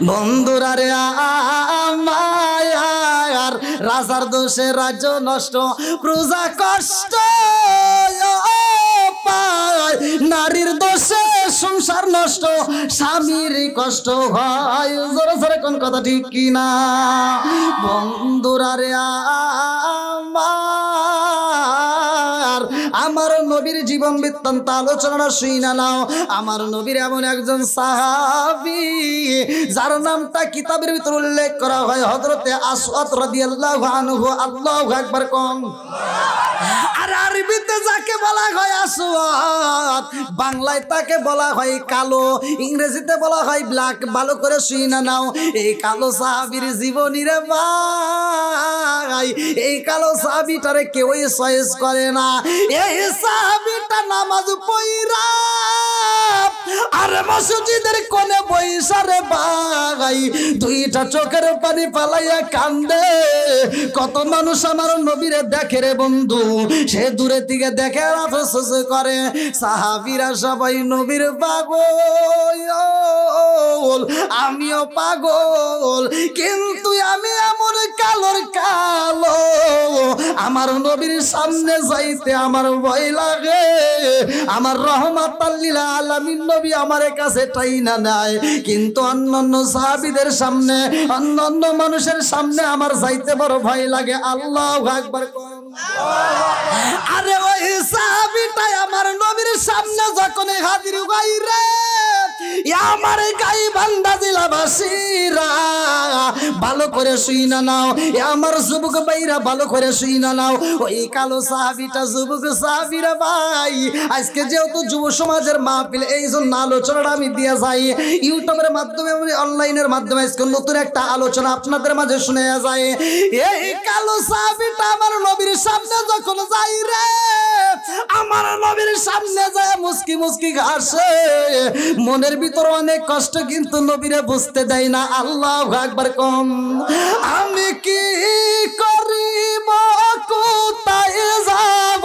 বন্ধুরা রে আমার রাজার দোষে রাজ্য নষ্ট, প্রজা কষ্ট পায়, নারীর দোষে সংসার নষ্ট, স্বামীর কষ্ট হয়। জোরে জোরে কোন কথা ঠিক কিনা? বন্ধুরা রে আমার নবীর জীবন বৃত্তান্ত আলোচনা শুইনা নাও। আমার নবীর এমন একজন সাহাবী যার নামটা কিতাবের ভিতর উল্লেখ করা হয়, হযরতে আসওয়াদ রাদিয়াল্লাহু আনহু। আল্লাহু আকবার কোন। আর আরবিতে যাকে বলা হয় আসওয়াদ, বাংলায় তাকে বলা হয় কালো, ইংরেজিতে বলা হয় ব্ল্যাক। ভালো করে শুইনা নাও। এই কালো সাহাবীর জীবনী রে ভাই, এই কালো সাহাবীটারে কেউই চয়েস করে না। এই সাহাবীটা নামাজ পড়া আর মসজিদের কোণে বইসা রে ভাই দুইটা চোখের পানি ফালাইয়া কান্দে। কত মানুষ আমার নবীরে দেখে রে বন্ধু, সে দূরে থেকে দেখে আর আফসোস করে। সাহাবীরা সবাই নবীর পাগল, আমিও পাগল, কিন্তু আমি এমন কালোর কালো, আমার নবীর সামনে যাইতে আমার ভয় লাগে। আমার রহমাতাল লিল আলামিন নবী আমার কাছে টাইনা নাই, কিন্তু অন্যান্য সাহাবীদের সামনে, অন্যান্য মানুষের সামনে আমার যাইতে বড় ভয় লাগে। আল্লাহু আকবার। আরে ওই সাহাবীটাই আমার নবীর সামনে যখন হাজির হইরে, আমার গাই বান্দা জেলাবাসীরা ভালো করে শুইনা নাও, আমার যুবক ভাইরা ভালো করে শুইনা নাও। ওই কালো সাহাবীটা যুবক সাহাবীরা ভাই, আজকে যেহেতু যুব সমাজের মাহফিল, এই জন্য আলোচনাটা আমি দিয়ে যাই ইউটিউবের মাধ্যমে, অনলাইনের মাধ্যমে। আজকে নতুন একটা আলোচনা আপনাদের মাঝে শুনে যায়। এই কালো সাহাবীটা আমার নবীর সামনে যখন যাই রে, আমার নবীর সামনে যায় মুস্কি মুস্কি ঘাসে, মনের ভিতর অনেক কষ্ট, কিন্তু নবীরে বুঝতে দেয় না। আল্লাহু আকবার কম। আমি কি করিব, কোথায় যাব,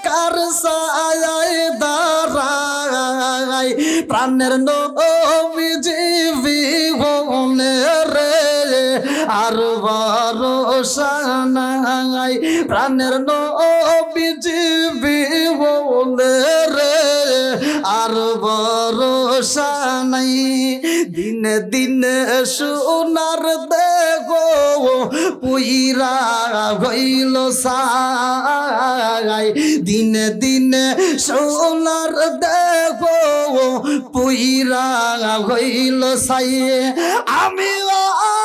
কার ছায়ায় দাঁড়াই, প্রাণের নবীজি বিহনে রে আর ভরসা নাই, প্রাণের নবীজি বিহনে রে আর ভরসা নাই। দিনে দিনে সোনার দেহ পুইরা হইল ছাই, দিনে দিনে সোনার দেহ পুইরা হইল ছাই। আমি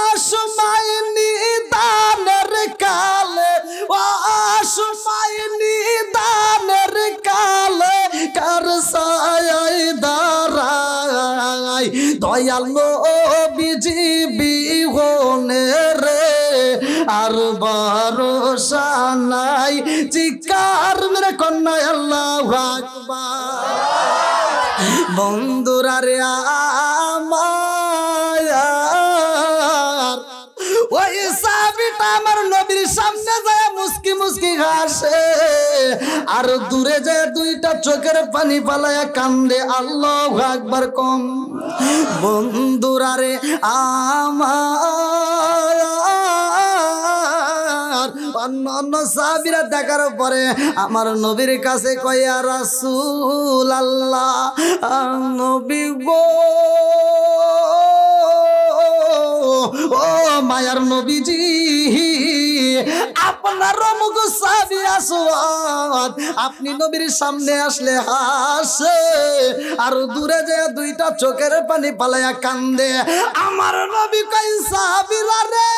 অসময় নিদানের কালে, অসময় নিদানের কালে কার ছায়ায় দাঁড়াই, দয়াল নবীজি বিহনে রে আর ভরসা নাই। চিৎকার মেরে কন্যা আল্লাহু আকবার। বন্ধুরা রে আমার ওই সাহাবীটা আমার নবীর সামনে যায় মুস্কি মুস্কি হাসে, আর দূরে যায় দুইটা চোখের পানি ফালায়া কান্দে। আল্লাহু আকবার কম। বন্ধুরা রে আমার অন্য সাহাবীরা দেখার পরে আমার নবীর কাছে কয়, ইয়া রাসূলুল্লাহ, নবী গো, ও মায়ার নবীজি, আপনার মুখ সাহাবী আসওয়াদ, আপনি নবীর সামনে আসলে হাসে, আর দূরে যায় দুইটা চোখের পানি পালায়া কান্দে। আমার নবী কয়, সাহাবীরা রে,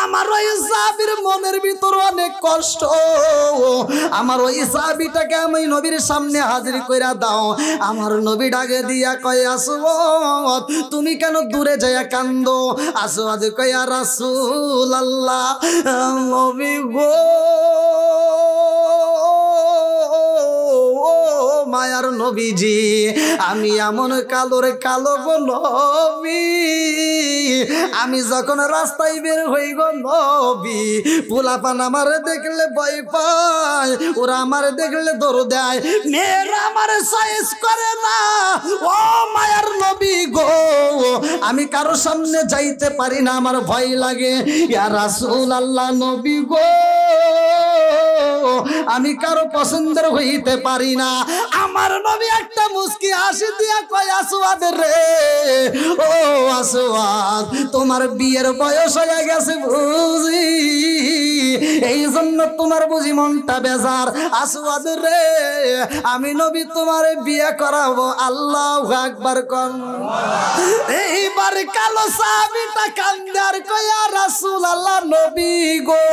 আমার ওই সাহাবীর মনের ভিতর অনেক কষ্ট, আমার ওই সাহাবীটাকে আমি নবীর সামনে হাজির কইরা দাও। আমার নবী ডাকে দিয়া কয়, আসওয়াদ, তুমি কেন দূরে যাইয়া কান্দো? আসওয়াদ কয়, ইয়া রাসূলুল্লাহ, নবী গো, মায়ার নবীজি, আমি এমন কালোর কালো গো নবী, আমি যখন রাস্তায় বের হই গো নবী, পোলাপান আমার দেখলে ভয় পায়, ওরা আমার দেখলে দৌড় দেয়, মেয়েরা আমার চয়েস করে না। ও মায়ার নবী গো, আমি কারো সামনে যাইতে পারি না, আমার ভয় লাগে। ইয়া রাসূলুল্লাহ নবী গো, আমি কারো পছন্দের হইতে পারি না। আমার নবী একটা মুস্কি হাসি দিয়া কয়, আসওয়াদ রে, ও আসওয়াদ, তোমার বিয়ের বয়স হয়ে গেছে বুঝি, এই জন্য তোমার বুঝি মনটা বেজার। আসওয়াদ রে, আমি নবী তোমার বিয়ে করাবো। আল্লাহু আকবার কোন। এইবার কালো সাহাবীটা কান্দে আর কয়, ইয়া রাসূলুল্লাহ নবী গো,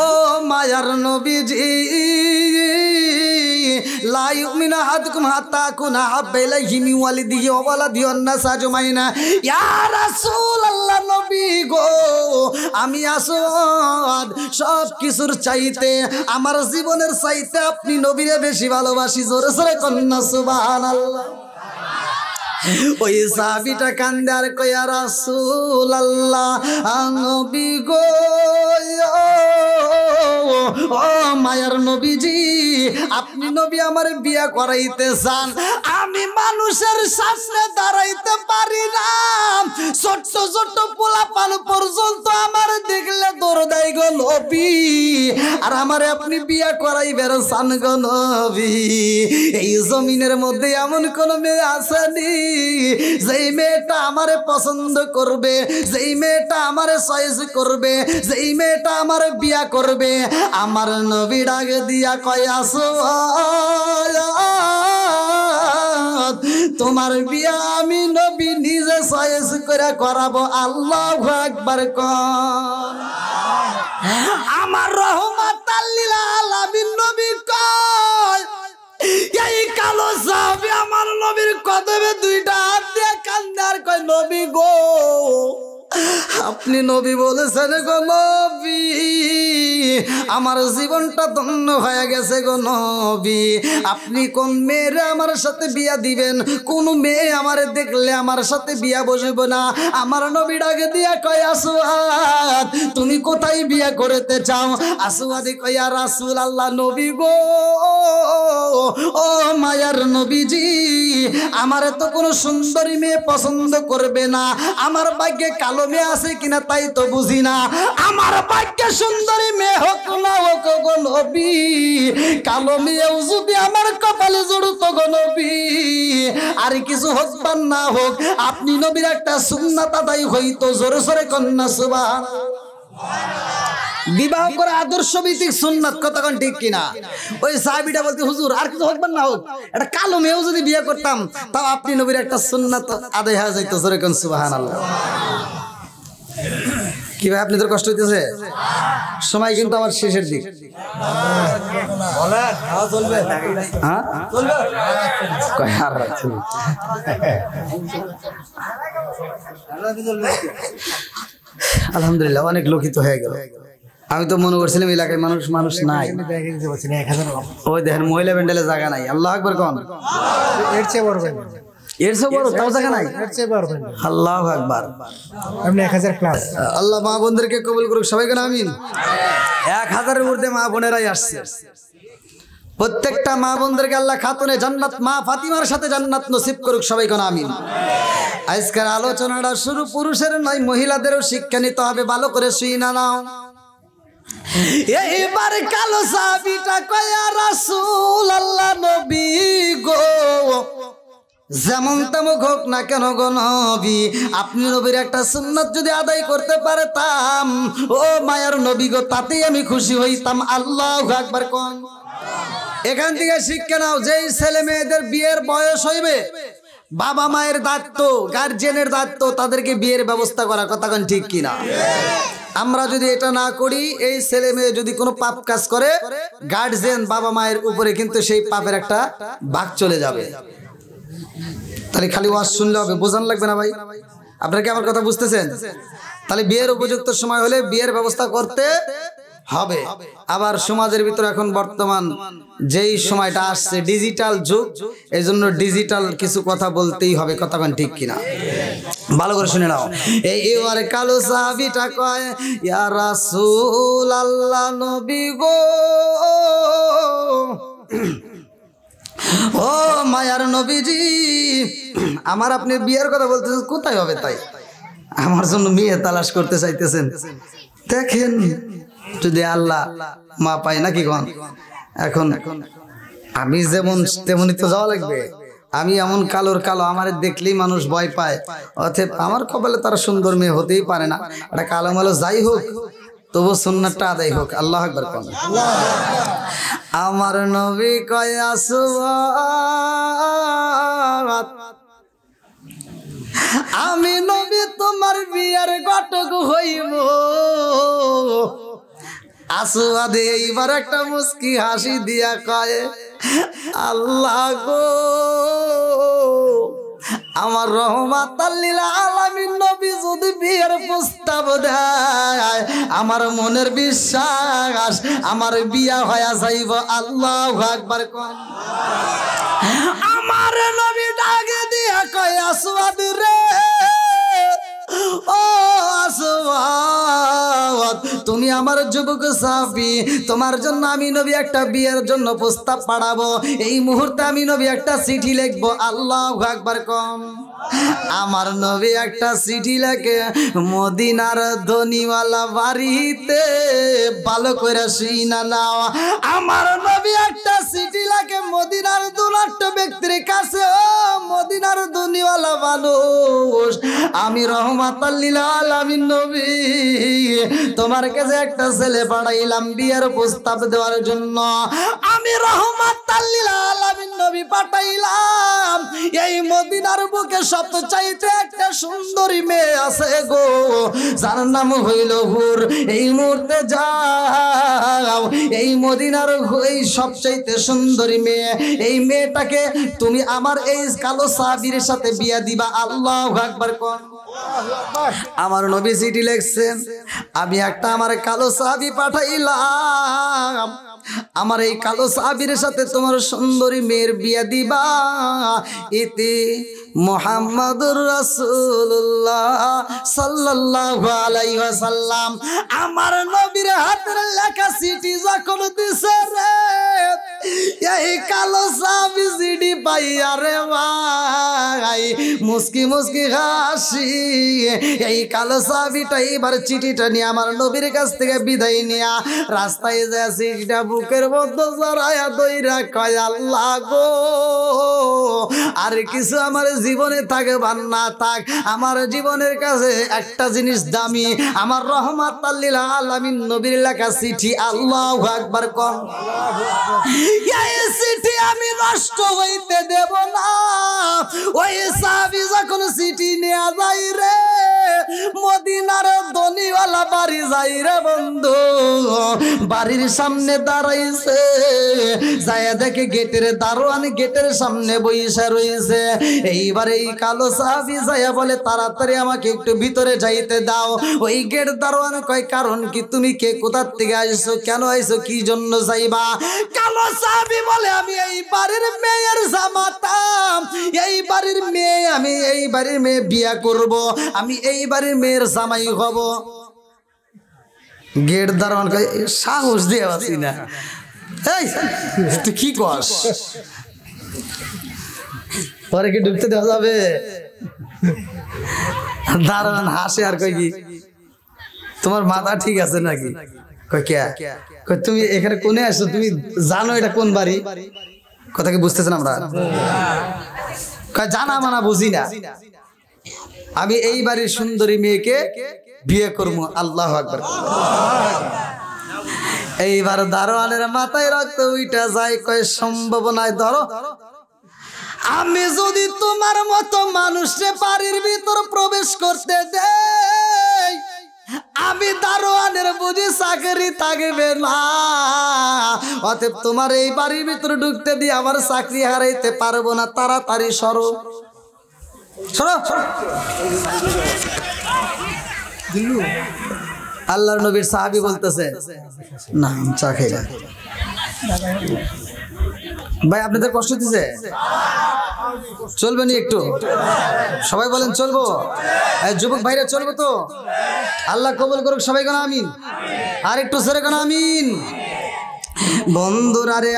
ও মায়ার নবীজি, লা ইউমিনু আহাদুকুম হাত্তা কুনা হাব্বা ইলাইহি মিন ওয়ালিদিহি ওয়া ওয়ালাদিহি ওয়ান নাস আজমাইনা। ইয়া রাসূলুল্লাহ নবী গো, আমি আসওয়াদ সব কিছুর চাইতে, আমার জীবনের চাইতে আপনি নবীরে বেশি ভালোবাসি। জোরে জোরে কন্না সুবহানাল্লাহ। ওই সাহাবীটা কান্দে আর কয়, ইয়া রাসূলুল্লাহ নবী গো, ও মায়ার নবীজি, আপনি নবী আমার বিয়া করাইতে চান, আমি মানুষের সামনে দাঁড়াইতে পারি না, ছোট্ট ছোট্ট পোলাপান পর্যন্ত আমার দেখলে দৌড় দেয় গো নবী, আর আমারে আপনি বিয়া করাইবেন চান গো নবী। এই জমিনের মধ্যে এমন কোন মেয়ে আসেনি যেই মেয়েটা আমারে পছন্দ করবে, যেই মেয়েটা আমারে চয়েস করবে, যেই মেয়েটা আমার বিয়া করবে। আমার নবী ডাক দিয়া কয়, আসওয়াদ, তোমার বিয়া আমি নবী নিজে চয়েস করে করাবো। আল্লাহু আকবার কোন। আমার রহমাতাল লিল আলামিন নবী কয়, এই কালো সাহাবী আমার নবীর কদমে দুইটা হাত দিয়ে কান্দে আর কয়, নবী গো, আপনি নবী বলেছেন গো নবী, আমার জীবনটা ধন্য হয়ে গেছে গো নবী, আপনি কোন মেয়েরে আমার সাথে বিয়া দিবেন, কোন মেয়ে আমার দেখলে আমার সাথে বিয়া বসবে না। আমার নবী ডাকে দিয়া কয়, আসওয়াদ, তুমি কোথায় বিয়া করতে চাও? আসওয়াদ কয়, ইয়া রাসূলুল্লাহ নবী গো, ও মায়ার নবীজি, আমারে তো কোনো সুন্দরী মেয়ে পছন্দ করবে না, আমার ভাগ্যে কালো মেয়ে আছে কিনা তাই তো বুঝি না, আমার ভাগ্যে সুন্দরী মেয়ে হোক না হোক গো নবী, কালো মেয়েও যদি আমার কপালে জড়তো গো নবী, আর কিছু হোক বা না হোক, আপনি নবীর একটা সুন্নাত আদায় হইতো। জোরে জোরে কন্যা সুবহানাল্লাহ। বিবাহ করে আদর্শ ভিত্তিক সুন্নাত, কতক্ষণ ঠিক কিনা? ওই সাহাবীটা বলতে, হুজুর আর কিছু হোক বা না হোক, একটা কালো মেয়েও যদি বিয়ে করতাম তাও আপনি নবীর একটা সুন্নাত আদায় হয়ে যাইতো। জোরে কোন সুবহানাল্লাহ। কি ভাই আপনাদের কষ্ট হইতেছে? সময় কিন্তু আমার শেষের দিক। আলহামদুলিল্লাহ, অনেক লোকিত হয়ে গেল। আমি তো মনে করছিলাম এলাকায় মানুষ নাই, ওই দেখেন মহিলা প্যান্ডেলে জায়গা নাই। আল্লাহু আকবার কোন। এর চেয়ে বড় তাও জায়গা নাই। আল্লাহু আকবার। 1000 ক্লাস। আল্লাহ মা বোনদেরকে কবুল করুক, সবাই কেন আমিন। 1000-এর মধ্যে মা বোনেরাই আসছে। প্রত্যেকটা মা বোনদেরকে আল্লাহ খাতুনে জান্নাত, মা ফাতিমার সাথে জান্নাত নসিব করুক, সবাই কেন আমিন। আজকের আলোচনাটা শুরু পুরুষের নয়, মহিলাদেরও শিক্ষা নিতে হবে, ভালো করে শুইনা নাও। এইবার কালো সাহাবীটা কয়, ইয়া রাসূলুল্লাহ নবী গো, যেমন তেমন হোক না কেন গো নবী, আপনি নবীর একটা সুন্নাত যদি আদায় করতে পারতাম, ও মায়ার নবী গো, তাতেই আমি খুশি হইতাম। আল্লাহু আকবার কোন। এখান থেকে শিক্ষা নাও, যেই ছেলে মেয়েদের বিয়ের বয়স হইবে, বাবা মায়ের দায়িত্ব, গার্জিয়ানের দায়িত্ব তাদেরকে বিয়ের ব্যবস্থা করা, কথা কোন ঠিক কিনা? আমরা যদি এটা না করি, এই ছেলে মেয়ে যদি কোনো পাপ কাজ করে, গার্জিয়ান বাবা মায়ের উপরে কিন্তু সেই পাপের একটা ভাগ চলে যাবে। তাহলে খালি ওয়াজ শুনলে হবে, বোঝান লাগবে না ভাই। আপনারা কি আমার কথা বুঝতেছেন? তাহলে বিয়ের উপযুক্ত সময় হলে বিয়ের ব্যবস্থা করতে হবে। আবার সমাজের ভিতরে এখন বর্তমান যেই সময়টা আসছে ডিজিটাল যুগ, এই জন্য ডিজিটাল কিছু কথা বলতেই হবে, কথা কোন ঠিক কিনা? ভালো করে শুনে নাও। এইবার কালো সাহাবীটা কয়, ইয়া রাসূল আল্লাহ নবী গো, ও মায়ার নবীজি, আমার আপনি বিয়ের কথা বলতেছেন, কোথায় হবে তাই? আমার জন্য মেয়ে তালাশ করতে চাইতেছেন? দেখেন যদি আল্লাহ মা পায় নাকি কোন। এখন আমি যেমন তেমনই তো যাওয়া লাগবে। আমি এমন কালোর কালো, আমার দেখলেই মানুষ ভয় পায়, অতএব আমার কপালে তারা সুন্দর মেয়ে হতেই পারে না। এটা কালো মালো যাই হোক, তবু সুন্নাতটা আদায় হোক। আল্লাহু আকবার কোন। আমার নবী কয় আসওয়াত, আমি নবী তোমার বিয়ার ঘটক হইব। আসওয়াদে এইবার একটা মুস্কি হাসি দিয়া কয়, আল্লাহ গো, আমার রহমাতাল লিল আলামিন নবী যদি বিয়ের প্রস্তাব দেয়, আমার মনের বিশ্বাস আমার বিয়া হয়ে যাইব। আল্লাহু আকবার কোন। আমার নবী ডাকে দিয়া কয়, আসওয়াদ রে, ও আসওয়াদ, তুমি আমার যুবক সাহাবী, তোমার জন্য আমি নবী একটা বিয়ের জন্য প্রস্তাব পাঠাবো। এই মুহূর্তে আমি নবী একটা চিঠি লিখবো। আল্লাহু আকবার কম। আমার নবী একটা চিঠি লেখে মদিনার ধনীওয়ালা বাড়িতে, ভালো করে শুনা নাও। আমার নবী একটা চিঠি লেখে মদিনার দুলাট্ট ব্যক্তির কাছে, ও মদিনার ধনীওয়ালা মানুষ, আমি রহমাতাল লিল আলামিন নবী তোমার কাছে একটা ছেলে পাঠাইলাম বিয়ের প্রস্তাব দেওয়ার জন্য। আমি রহমাতাল লিল আলামিন নবী পাঠাইলাম, এই মদিনার বুকে সবচাইতে একটা সুন্দরী মেয়ে আছে গো, যার নাম হইল হুর। এই মুহূর্তে যাও, এই মদিনার এই সবচাইতে সুন্দরী মেয়ে, এই মেয়েটাকে তুমি আমার এই কালো সাহাবীর সাথে বিয়া দিবা। আল্লাহু আকবার কোন। আমার নবী চিঠি লিখছেন, আমি একটা আমার কালো সাহাবী পাঠাইলাম, আমার এই কালো সাহাবীর সাথে তোমার সুন্দরী মেয়ের বিয়া দিবা। ইতি মুহাম্মাদুর রাসূলুল্লাহ সাল্লাল্লাহু আলাইহি ওয়াসাল্লাম। আমার নবীর হাতের লেখা চিঠি যখন দিছে রে, এই কালো সাহাবী চিঠি পাইয়া রে ভাই মুস্কি মুস্কি হাসি। এই কালো সাহাবীটা এবার চিঠিটা নিয়ে আমার নবীর কাছ থেকে বিদায় নিয়া রাস্তায় যায়, চিঠিটা বুকের মধ্যে জড়ায়া দইরা কয়, আল্লাহ গো, আর কিছু আমার জীবনে থাকে বা না থাক, আমার জীবনের কাছে একটা জিনিস দামি, আমার রহমাতাল লিল আলামিন নবীর লেখা চিঠি। আল্লাহু আকবার কোন। এই চিঠি আমি নষ্ট হইতে দেব না। ওই সাহাবী যখন চিঠি নিয়ে যাই রে, মদিনার ধনীওয়ালা বাড়ি যাই রে বন্ধু, বাড়ির সামনে দাঁড়াইছে, যায় দেখে গেটের দারোয়ান গেটের সামনে বইসা রয়েছে। এইবার এই কালো সাহাবী যাইয়া বলে, তাড়াতাড়ি আমাকে একটু ভিতরে যাইতে দাও। ওই গেট দারোয়ান কয়, কারণ কি, তুমি কে, কোথার থেকে আইছো, কেন আইছো, কি জন্য যাইবা? কালো সাহাবী বলে, আমি এই বাড়ির মেয়ের জামাতা, এই বাড়ির মেয়ে, আমি এই বাড়ির মেয়ে বিয়া করব, আমি এই বাড়ির মেয়ের জামাই হব। গেট দারোয়ান কয়, সাহস দিয়ে আছি না, এই তুই কি কস, পরে কি ঢুকতে দেওয়া যাবে? দারোয়ান হাসে আর কয়, কি তোমার মাথা ঠিক আছে নাকি? কয় কে? কয় তুমি এখানে কোনে আসছো, তুমি জানো এটা কোন বাড়ি? কথা কি বুঝতেছেন আমরা? কয় জানা মানা বুঝি না, আমি এই বাড়ির সুন্দরী মেয়েকে বিয়ে করবো। আল্লাহু আকবার। এইবার দারোয়ানের মাথায় রক্ত উইটা যায়, কয় সম্ভব নয়, ধরো, আমি যদি তোমার মতো মানুষে বাড়ির ভিতর প্রবেশ করতে দেই, আমি দারোয়ানের বুঝি চাকরি থাকবে না, অতএব তোমার এই বাড়ির ভিতরে ঢুকতে দিয়ে আমার চাকরি হারাইতে পারবো না, তাড়াতাড়ি সরো, সরো। আল্লাহর নবীর সাহাবী বলতেছে না চা খাই না। ভাই আপনাদের কষ্ট দিছে? চলবে নি একটু? সবাই বলেন চলবো? যুবক ভাইরা চলবো তো? আল্লাহ কবুল করুক, সবাই কোন আমিন। আর একটু জোরে কোন আমিন। বন্ধুরা রে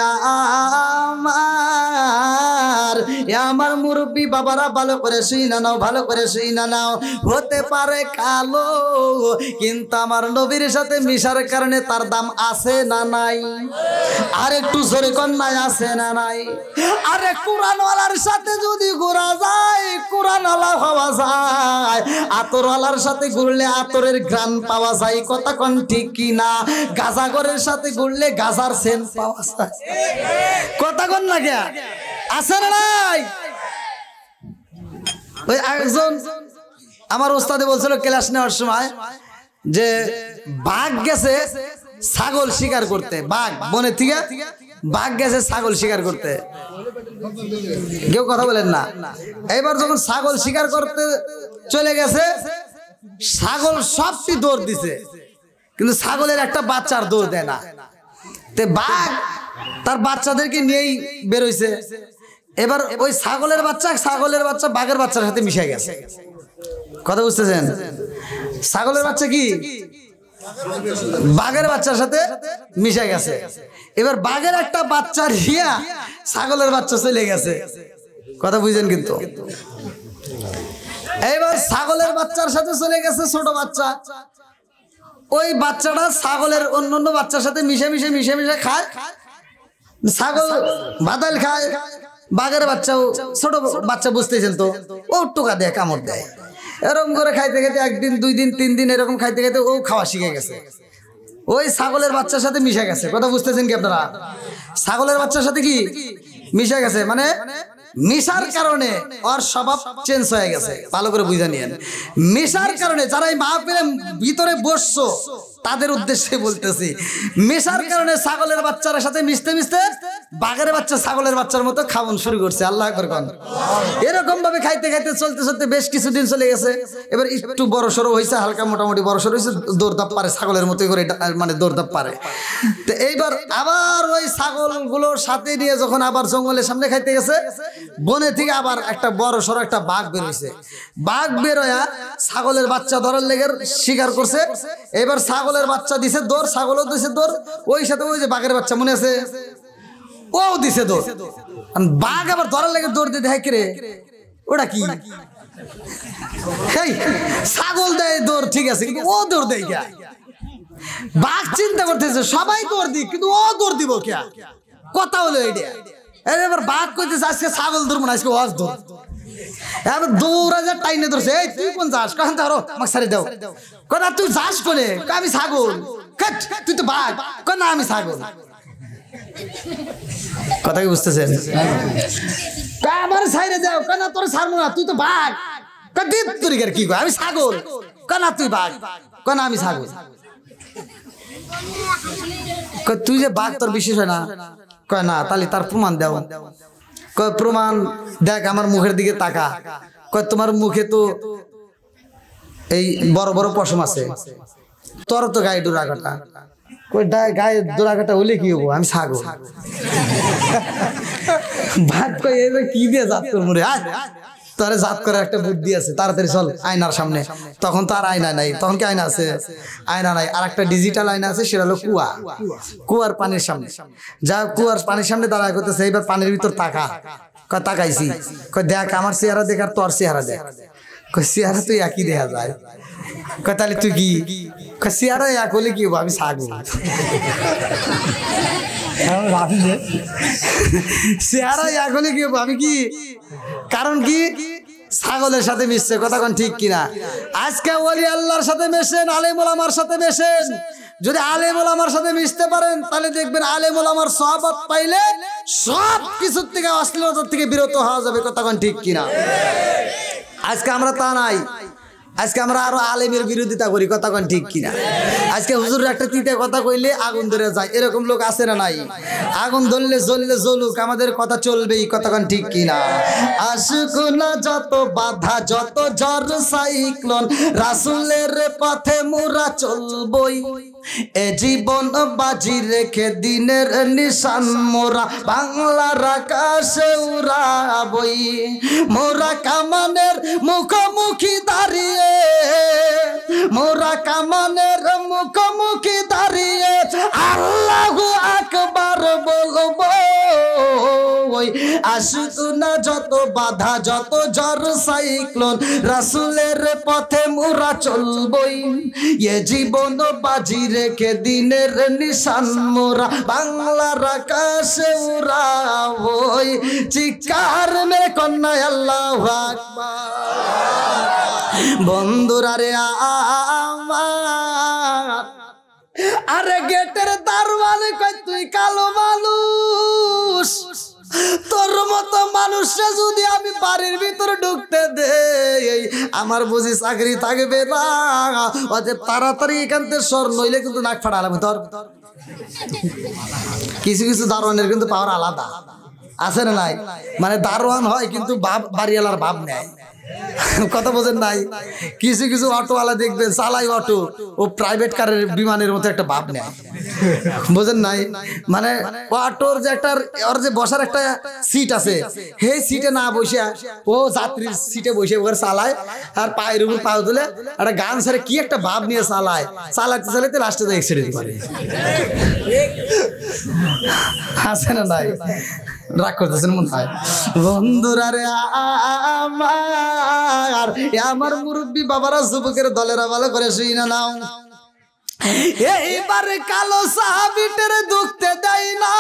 আমার মুরব্বী বাবারা ভালো করে শুইনা নাও, ভালো করে শুইনা নাও। হতে পারে কালো, কিন্তু আমার নবীর সাথে মিশার কারণে তার দাম আছে না নাই? আর একটু জোরে কন্যাই আছে না নাই? আরে কোরআনওয়ালার সাথে যদি ঘোরা যায়, কোরআনওয়ালা হওয়া যায়। আতরওয়ালার সাথে ঘুরলে আতরের ঘ্রাণ পাওয়া যায়, কথা কোন ঠিক কি না? গাজাগরের সাথে ঘুরলে গাজার সেন্ট পাওয়া যায়, কথা কোন না কে? আছে না নাই? ওই একজন আমার ওস্তাদে বলছিল ক্লাস নেওয়ার সময় যে বাঘ গেছে ছাগল শিকার করতে, বাঘ বনের থেকে বাঘ গেছে ছাগল শিকার করতে। কেউ কথা বলেন না। এবার যখন ছাগল শিকার করতে চলে গেছে, ছাগল সবটি দৌড় দিছে, কিন্তু ছাগলের একটা বাচ্চার দৌড় দেয় না। তে বাঘ তার বাচ্চাদেরকে নিয়েই বেরোইছে। এবার ওই ছাগলের বাচ্চা বাঘের বাচ্চার সাথে মিশে গেছে, কথা বুঝতেছেন? ছাগলের বাচ্চা কি বাঘের বাচ্চার সাথে মিশে গেছে। এবার বাঘের একটা বাচ্চা রিয়া ছাগলের বাচ্চা চলে গেছে, কথা বুঝছেন? কিন্তু এবার ছাগলের বাচ্চার সাথে চলে গেছে ছোট বাচ্চা। ওই বাচ্চাটা ছাগলের অন্যান্য বাচ্চার সাথে মিশে খায়। ছাগল বাদাল খায়, বাঘের বাচ্চাও ছোট বাচ্চা, বুঝতেছেন তো, ও টোকা দেয়, কামড় দেয়। এরকম করে খাইতে খাইতে একদিন, 2 দিন, 3 দিন এরকম খাইতে খাইতে ও খাওয়া শিখে গেছে, ওই ছাগলের বাচ্চার সাথে মিশে গেছে, কথা বুঝতেছেন কি আপনারা? ছাগলের বাচ্চার সাথে কি মিশে গেছে, মানে মিশার কারণে ওর স্বভাব চেঞ্জ হয়ে গেছে। ভালো করে বুঝে নিয়েন, মিশার কারণে যারা এই মাহফিলের ভিতরে বসছো তাদের উদ্দেশ্যে বলতেছি, মিশার কারণে ছাগলের বাচ্চার সাথে মিশতে বাঘের বাচ্চা ছাগলের বাচ্চার মতো খাওয়ান শুরু করছে। আল্লাহ আকবার কোন। এরকম ভাবে খাইতে খাইতে চলতে বেশ কিছুদিন চলে গেছে। এবার একটু বড় সড়ো হয়েছে, হালকা মোটামুটি বড় সড়ো হয়েছে, দৌড়দাপ পারে, ছাগলের মতো করে মানে দৌড়দাপ পারে। তো এইবার আবার ওই ছাগলগুলোর সাথে নিয়ে যখন আবার জঙ্গলের সামনে খাইতে গেছে, বনে থেকে আবার একটা বড় সড়ো একটা বাঘ বেরোইছে। বাঘ বেরোয়া ছাগলের বাচ্চা ধরার লেগে শিকার করছে। এবার ছাগলের বাচ্চা দিছে দৌড়, ছাগলও দিছে দৌড়, ওই সাথে ওই যে বাঘের বাচ্চা মনে আছে ও দিছে দৌড়। বাঘ আবার ধরার লেগে দৌড় দিয়ে দেখে রে ওটা কি, ছাগল দেয় দৌড়, ঠিক আছে, কিন্তু ও দৌড় দেয় কে? বাঘ চিন্তা করতেছে সবাই দৌড় দিক, কিন্তু ও দৌড় দিব কে? কথা হলো এইটা। এবার বাঘ কইতেছে আজকে ছাগল ধরবো না, আজকে ওয়াজ ধর। এবার দৌড়া যা টাইনে ধরছে, এই তুই কোন যাস? কারণ ধরো আমাকে ছাড়ি দাও। কথা তুই যাস কোনে? আমি ছাগল। তুই তো বাঘ। না আমি ছাগল। কথা কি বুঝতেছেন? আমার ছাইরে দাও। কেন তোর ছাড়বো না, তুই তো বাঘ। কি আমি ছাগল? কেন তুই বাঘ? কেন আমি ছাগল? তুই যে বাঘ তোর বিশেষ হয় না? কয় না, তাহলে তার প্রমাণ দাও। কয় প্রমাণ দেখ, আমার মুখের দিকে তাকা। কয় তোমার মুখে তো এই বড় বড় পশম আছে, তোর তো গায়ে ডোরা কাটা। কই গায়ে ডোরা কাটা হলে কি হবো? আমি ছাগল। ভাত কই কি দিয়ে জাত করবো রে? তোর জাত করার একটা বুদ্ধি আছে, তাড়াতাড়ি চল আয়নার সামনে। তখন তো আর আয়না নাই, তখন কি আয়না আছে? আয়না নাই। আর একটা ডিজিটাল আয়না আছে, সেটা হলো কুয়া। কুয়ার পানির সামনে যা, কুয়ার পানির সামনে দাঁড়ায় করতেছে। এইবার পানির ভিতর তাকা। কয় তাকাইছি। কয় দেখ আমার চেহারা দেখ আর তোর চেহারা দেখ। কয় চেহারা তুই একই দেখা যায়। কয় তাহলে তুই কি? কয় চেহারা এক হলে কি হবো? আমি ছাগল। চেহারা এক হলে কি হবো? আমি কি? কারণ কি? ছাগলের সাথে মিশছে। কথা কোন ঠিক কিনা? আজকে ওলি আল্লাহর সাথে মেশেন, আলেম ওলামার সাথে মেশেন। যদি আলেম ওলামার সাথে মিশতে পারেন, তাহলে দেখবেন আলেম ওলামার সহবত পাইলে সব কিছুর থেকে, অশ্লীলতার থেকে বিরত হওয়া যাবে। কথা কোন ঠিক কিনা? আজকে আমরা তা নাই। আজকে আমরা আরো আলেমের বিরোধিতা করি, কথা কোন ঠিক কিনা? আজকে হুজুর একটা তিতে কথা কইলে আগুন ধরে যায়, এরকম লোক আছে না নাই? আগুন ধরলে জ্বললে জ্বলুক, আমাদের কথা চলবেই, কথা কোন ঠিক কিনা? আসুক না যত বাধা, যত ঝড় সাইক্লোন, রাসূলের পথে মোরা চলবই। এ জীবন বাজি রেখে দিনের নিশান মোরা বাংলার আকাশে উড়াবই। মোরা কামানের মুখোমুখি দাঁড়িয়ে, মোরা কামানের মুখোমুখি দাঁড়িয়ে আল্লাহু আকবার বলবো। আসুক না যত বাধা, যত ঝড় সাইক্লোন, রাসূলের পথে মোরা চলবই। এ জীবন বাজি রেখে দিনের নিশান মোরা বাংলার আকাশে উড়াবই। চিৎকার মেরে কন্যা আল্লাহু আকবার। বন্ধুরা রে আমার, আরে গেটের দারওয়ান কই তুই কালো মানুষ, তোর মতো মানুষরা যদি আমি বাড়ির ভিতরে ঢুকতে দেই, আমার বুঝি চাকরি থাকবে না। অতএব তাড়াতাড়ি এখান থেকে সর, নইলে কিন্তু নাক ফাটালাম তোর। কিছু কিছু দারোয়ানের কিন্তু পাওয়ার আলাদা আছে না নাই? মানে দারোয়ান হয় কিন্তু বাড়িওয়ালার ভাব নেয়, কথা বোঝেন নাই? কিছু কিছু অটোওয়ালা দেখবেন চালাই অটো, ও প্রাইভেট কারের বিমানের মতো একটা ভাব নেয়, বোঝেন নাই? মানে অটোর যে একটা ওর যে বসার একটা সিট আছে, সেই সিটে না বসে ও যাত্রীর সিটে বসে ওখানে চালায়, আর পায়ের উপর পাও তুলে একটা গান ছেড়ে কি একটা ভাব নিয়ে চালায়, চালাতে চালাতে লাস্টে অ্যাক্সিডেন্ট করে। আছে না নাই? রাগ করতেছেন মনে হয়? বন্ধুরা রে আমার, আমার মুরব্বী বাবারা যুবকের দলেরা ভালো করে শুই না নাও। এইবারে কালো সাহাবীদের ঢুকতে দেয় না,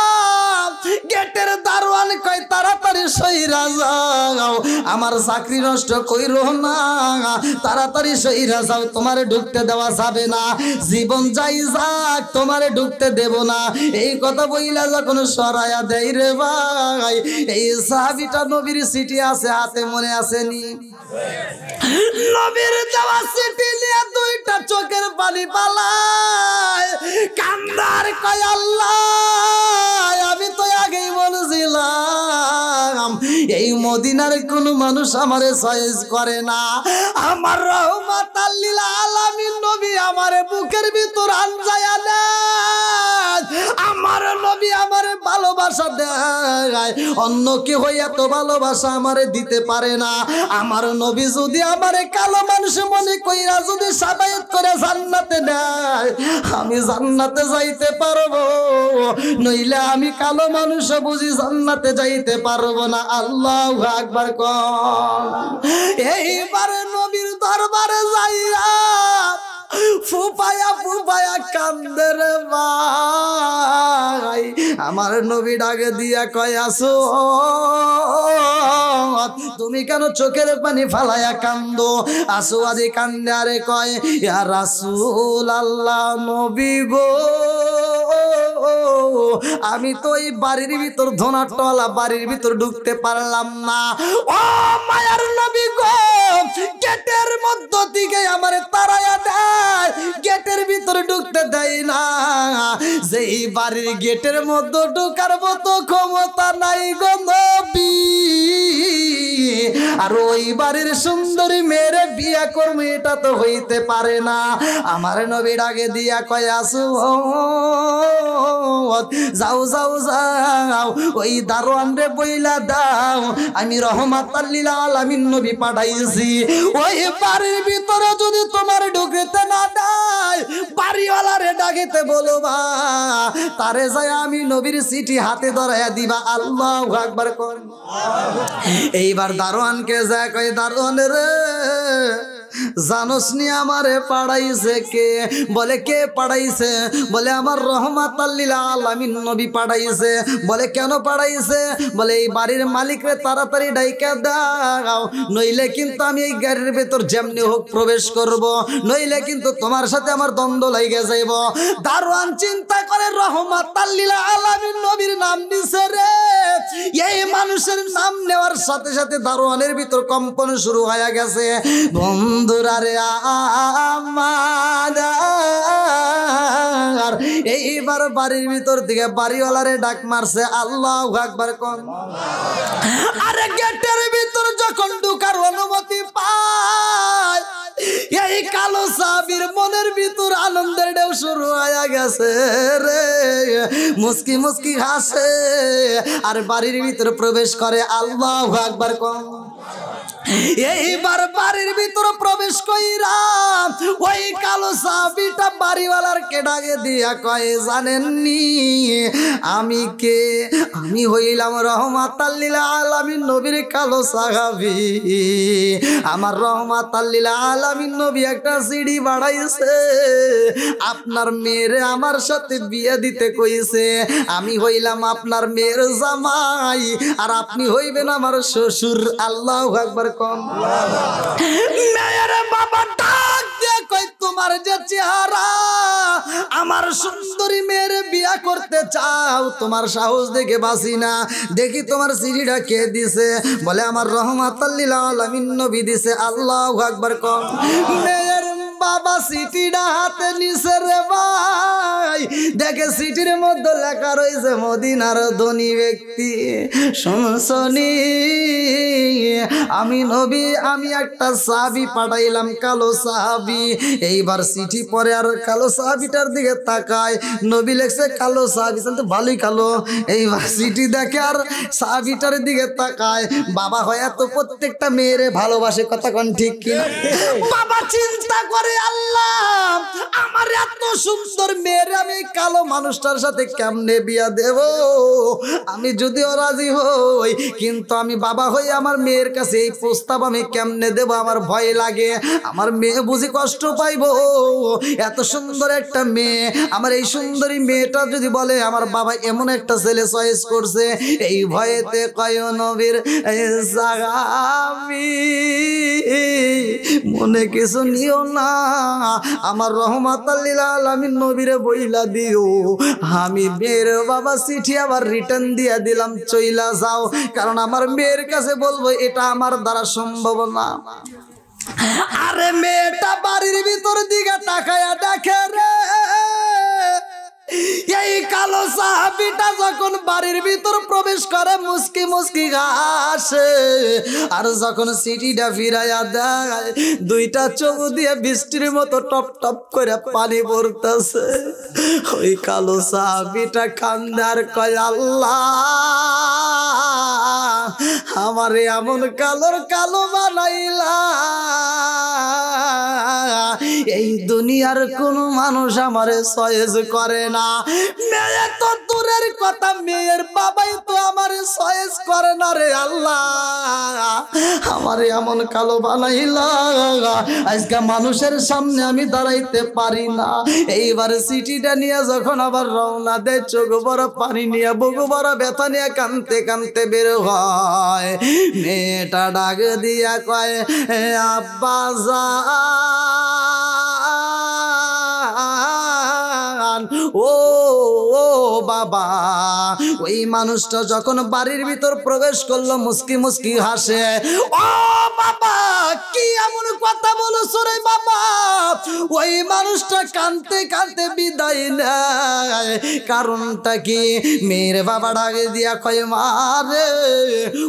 গেটের দারোয়ান কয় তাড়াতাড়ি সইরা যাও, আমার চাকরি নষ্ট কইরো না, তাড়াতাড়ি সইরা যাও, তোমারে ঢুকতে দেওয়া যাবে না, জীবন যাই যাক তোমারে ঢুকতে দেব না। এই কথা বইলা যখন সরাইয়া দেয় রে ভাই, এই সাহাবীটা নবীর চিঠি আছে হাতে, মনে আসেনি? নবীর দেওয়া চিঠি নিয়ে দুইটা চোখের পানি পালায়, কান্দার কয় আল্লাহ, আমি তো আগেই বলেছিলাম এই মদিনার কোন মানুষ আমারে চয়েস করে না, আমার রহমাতাল লিল আলামিন নবী আমারে বুকের ভিতর আনজায়া দেয়, আমার নবী আমারে ভালোবাসা দেয়, অন্য কেউ এত ভালোবাসা আমারে দিতে পারে না। আমার নবী যদি আমারে কালো মানুষ মনে কইরা যদি সাবায়াত করে জান্নাতে নেয়, আমি জান্নাতে যাইতে পারবো, নইলে আমি কালো মানুষ বুঝি জান্নাতে যাইতে পারবো না। আল্লাহু আকবার কোন। এইবারে নবীর দরবারে যাইয়া ফুপায়া ফুপায়া কান্দে রে ভাই, আমার নবী ডাকে দিয়া কয় আসো, তুমি কেন চোখের পানি ফালায়া কান্দো? আসো আদি কান্দে আরে কয় ইয়া রাসূল আল্লাহ, নবী গো, আমি তো এই বাড়ির ভিতর ধনাটলা বাড়ির ভিতর ঢুকতে পারলাম না। ও মায়ার নবী গো, গেটের মধ্য থেকে আমারে তাড়ায়া দেয়, গেটের ভিতরে ঢুকতে দেয় না, যেই বাড়ির গেটের মধ্যে ঢোকার মতো ক্ষমতা নাই গো নবী, আর ওই বাড়ির সুন্দরী মেয়েরে বিয়া করবো এটা তো হইতে পারে না। আমার নবী ডাকে দিয়া কয় আসু, যাও যাও যাও, ওই দারোয়ান রে বইলা দাও আমি রহমাতাল লিল আলামিন নবী পাঠাইছি, ওই বাড়ির ভিতরে যদি তোমার ঢুকতে না দেয়, বাড়িওয়ালারে ডাকিতে বলবা, তারে যায় আমি নবীর চিঠি হাতে ধরাইয়া দিবা। আল্লাহু আকবার কোন। এইবার দারোয়ানকে যায় কয় দারোয়ান রে, জানোস নি আমারে পাঠাইছে কে? বলে কে পাঠাইছে? বলে আমার রহমাতাল লিল আলামিন নবী পাঠাইছে। বলে কেন পাঠাইছে? বলে এই বাড়ির মালিকরে তাড়াতাড়ি ডাইকা দাও, নইলে কিন্তু আমি এই গাড়ির ভেতর যেমনি হোক প্রবেশ করব, নইলে কিন্তু তোমার সাথে আমার দ্বন্দ্ব লাগে যাইব। দারোয়ান চিন্তা করে রহমাতাল লিল আলামিন নবীর নাম দিছে রে, এই মানুষের নাম নেওয়ার সাথে সাথে দারোয়ানের ভিতর কম্পন শুরু হয়ে গেছে। বন্ধু বন্ধুরা রে আমার, এইবার বাড়ির ভিতর থেকে বাড়িওয়ালারে ডাক মারছে, আল্লাহু আকবার কোন। আরে গেটের ভিতর যখন ঢোকার অনুমতি পায়, এই কালো সাহাবীর মনের ভিতর আনন্দের ঢেউ শুরু হয়ে গেছে রে, মুস্কি মুস্কি হাসে আর বাড়ির ভিতর প্রবেশ করে, আল্লাহু আকবার কোন। এইবার বাড়ির ভিতরে প্রবেশ কইরা ওই কালো সাহাবীটা বাড়িওয়ালার কে ডাকে দিয়া কয়, জানেননি আমি কে? আমি হইলাম রহমাতাল লিল আলামিন নবীর কালো সাহাবী। আমার রহমাতাল লিল আলামিন নবী একটা সিঁড়ি বাড়াইছে, আপনার মেয়েরে আমার সাথে বিয়ে দিতে কইছে। আমি হইলাম আপনার মেয়ের জামাই আর আপনি হইবেন আমার শ্বশুর। আল্লাহু আকবার কোন। মেয়ের বাবা ডাক দিয়ে কই, তোমার যে চেহারা, আমার সুন্দরী মেয়ের বিয়া করতে চাও, তোমার সাহস দেখে বাসি না। দেখি তোমার সিঁড়িটা কে দিছে? বলে আমার রহমাতাল লিল আলামিন নবী দিছে। আল্লাহু আকবার কোন। মেয়ের বাবা সিটিটা হাতে নিছে রে ভাই, দেখে সিটির মধ্যে লেখা রয়েছে মদিনার ধনী ব্যক্তি শুনছনি, আমি নবী, আমি একটা সাহাবী পাঠাইলাম, কালো সাহাবী। এইবার চিঠি পরে আর কালো সাহাবীটার দিকে তাকায়, নবী লেখছে কালো সাহাবী, তো ভালোই কালো। এইবার চিঠি দেখে আর সাহাবীটার দিকে তাকায়। বাবা হয় এত প্রত্যেকটা মেয়েরে ভালোবাসে, কথা কোন ঠিক কিনা? বাবা চিন্তা করে, আল্লাহ আমার এত সুন্দর মেয়েরে আমি কালো মানুষটার সাথে কেমনে বিয়া দেব? আমি যদিও রাজি হই, কিন্তু আমি বাবা হই আমার মেয়ের কাছে এই প্রস্তাব আমি কেমনে দেব? আমার ভয় লাগে, আমার মেয়ে বুঝি কষ্ট পাইবো। এত সুন্দর একটা মেয়ে, আমার এই সুন্দরী মেয়েটা যদি বলে আমার বাবা এমন একটা ছেলে চয়েস করছে, এই ভয়েতে কয় নবীর সাহাবী মনে কিছু নিও না, আমার রহমাতাল লিল আলামিন নবীরে বইলা দিও আমি মেয়ের বাবা চিঠি আবার রিটার্ন দিয়া দিলাম, চইলা যাও। কারণ আমার মেয়ের কাছে বলবো এটা আমার দ্বারা সম্ভব না। আরে মেয়েটা বাড়ির ভিতর দিকে তাকায়া দেখে রে, এই কালো সাহাবীটা যখন বাড়ির ভিতর প্রবেশ করে মুস্কি মুস্কি হাসে, আর যখন সিটিটা ফিরাইয়া দেয় দুইটা চোখ দিয়ে বৃষ্টির মতো টপ টপ করে পানি পড়তেছে। ওই কালো সাহাবীটা কান্দে আর কয়, আল্লাহ আমারে এমন কালোর কালো বানাইলা, এই দুনিয়ার কোন মানুষ আমারে চয়েস করে না। মেয়ে তো দূরের কথা, মেয়ের বাবাই তো আমারে চয়েস করে না রে আল্লাহ, আমারে এমন কালো বানাইলা, আজকে মানুষের সামনে আমি দাঁড়াইতে পারি না। এইবার সিটিটা নিয়ে যখন আবার রওনা দেয়, চোখ বড় পানি নিয়ে বুক বড় ব্যথা নিয়ে কানতে কানতে বের হয়। মেয়েটা ডাক দিয়া কয়, আব্বা জান, ও বাবা। ওই মানুষটা যখন বাড়ির ভিতর প্রবেশ করলো মুস্কি মুস্কি হাসে, ও বাবা কি এমন কথা বলছো রে বাবা? ওই মানুষটা কাঁদতে কাঁদতে বিদায় নেয়। কারণটা কি? মেয়ের বাবা ডাকে দিয়া কয়, মারে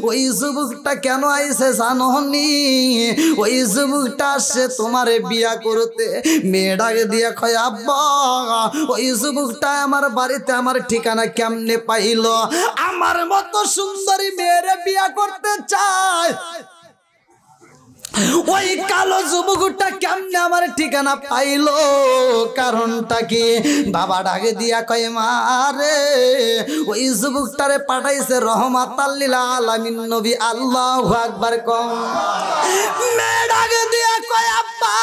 ওই যুবকটা কেন আইছে জানোনি? ওই যুবকটা আসছে তোমারে বিয়া করতে। মেয়ে ডাকে দিয়া কয়, আব্বা ওই যুবকটা আমার বাড়িতে আমার ঠিকানা কেমনে পাইল? আমার মতো সুন্দরী মেয়েরে বিয়া করতে চায়, ওই কালো যুবকটা কেমনে আমার ঠিকানা পাইলো? কারণটা কি? বাবা ডাকে দিয়া কয়, মারে ওই যুবকটারে পাঠাইছে রহমাতাল লিল আলামিন নবী। আল্লাহু আকবার কম। মেয়ে ডাকে দিয়া কয়, আব্বা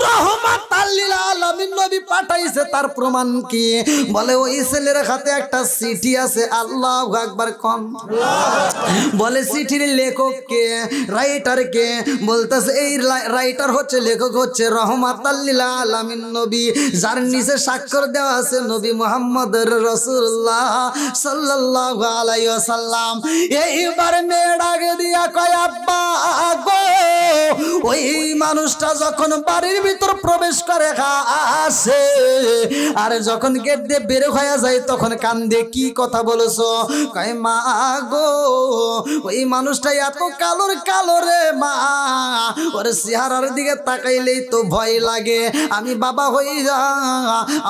রহমাতাল লিল আলামিন নবী পাঠাইছে, তার প্রমাণ কি? বলে ওই ছেলের হাতে একটা চিঠি আছে। আল্লাহু আকবার কম। বলে চিঠির লেখক কে, রাইটার কে? বলতেছে এই রাইটার হচ্ছে, লেখক হচ্ছে রহমাতাল লিল আলামিন নবী, যার নিচে স্বাক্ষর দেওয়া আছে নবী মুহাম্মদ রাসূলুল্লাহ সাল্লাল্লাহু আলাইহি ওয়াসাল্লাম। এইবার মেয়ে ডাকে দিয়া কয়, আব্বা গো ওই মানুষটা যখন বাড়ির ভিতর প্রবেশ করে আসে আর যখন গেট দিয়ে বের হয়ে যায় তখন কান্দে, কি কথা বলেছো? কয় মা গো ওই মানুষটা এত কালোর কালো রে মা, ওর চেহারার দিকে তাকাইলেই তো ভয় লাগে। আমি বাবা হই যা,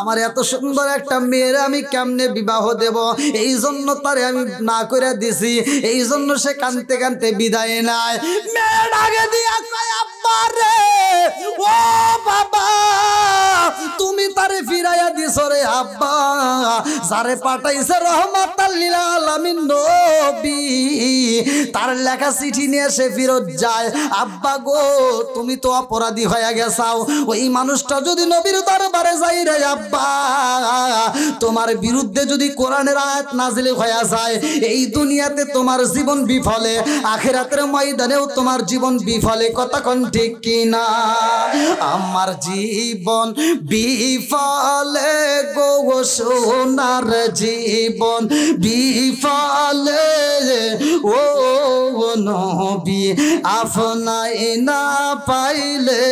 আমার এত সুন্দর একটা মেয়ের আমি কেমনে বিবাহ দেব, এই জন্য তারে আমি না করে দিছি, এই জন্য সে কানতে কানতে বিদায় নাই। মেয়ে ডাকে দিয়া কয় আব্বা রে, ও বাবা তুমি তারে ফিরাইয়া দিছো রে আব্বা, যারে পাঠাইছে রহমাতাল লিল আলামিন নবী, তার লেখা চিঠি নিয়ে সে ফেরত যায়। আব্বা গো তুমি তো অপরাধী হয়ে গেছাও, ওই মানুষটা যদি নবীর দরবারে যাই রে আব্বা, তোমার বিরুদ্ধে যদি কোরআনের আয়াত নাজিল হয়ে যায়, এই দুনিয়াতে তোমার জীবন বিফলে, আখিরাতের ময়দানেও তোমার জীবন বিফলে। কথা কোন ঠিক কিনা? আমার জীবন বিফলে গো সোনার জীবন বিফলে, ও নবী আপনাই না পাইলে,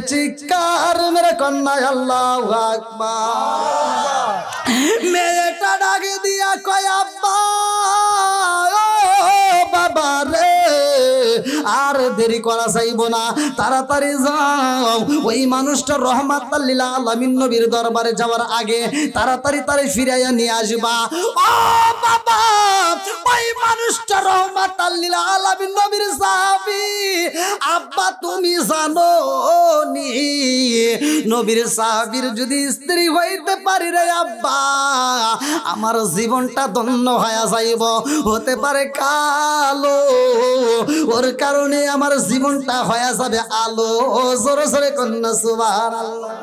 চিৎকার মেরে কন্যা আল্লাহু আকবার। মেয়েটা ডাকে দিয়া কয় আব্বা বাবা রে, আর দেরি করা চাইব না, তাড়াতাড়ি যাও, ওই মানুষটা রহমাতাল লিল আলামিন নবীর দরবারে যাওয়ার আগে তাড়াতাড়ি তারে ফিরাইয়া নিয়ে আসবা। ও বাবা ওই মানুষটা রহমাতাল লিল আলামিন নবীর সাহাবী। আব্বা তুমি জানো নি নবীর সাহাবীর যদি স্ত্রী হইতে পারি রে আব্বা, আমার জীবনটা ধন্য হয়ে যাইব, হতে পারে কালো, ওর কারণে আমার জীবনটা হয়ে যাবে আলো। জোরে জোরে কন্যা সুবহানাল্লাহ।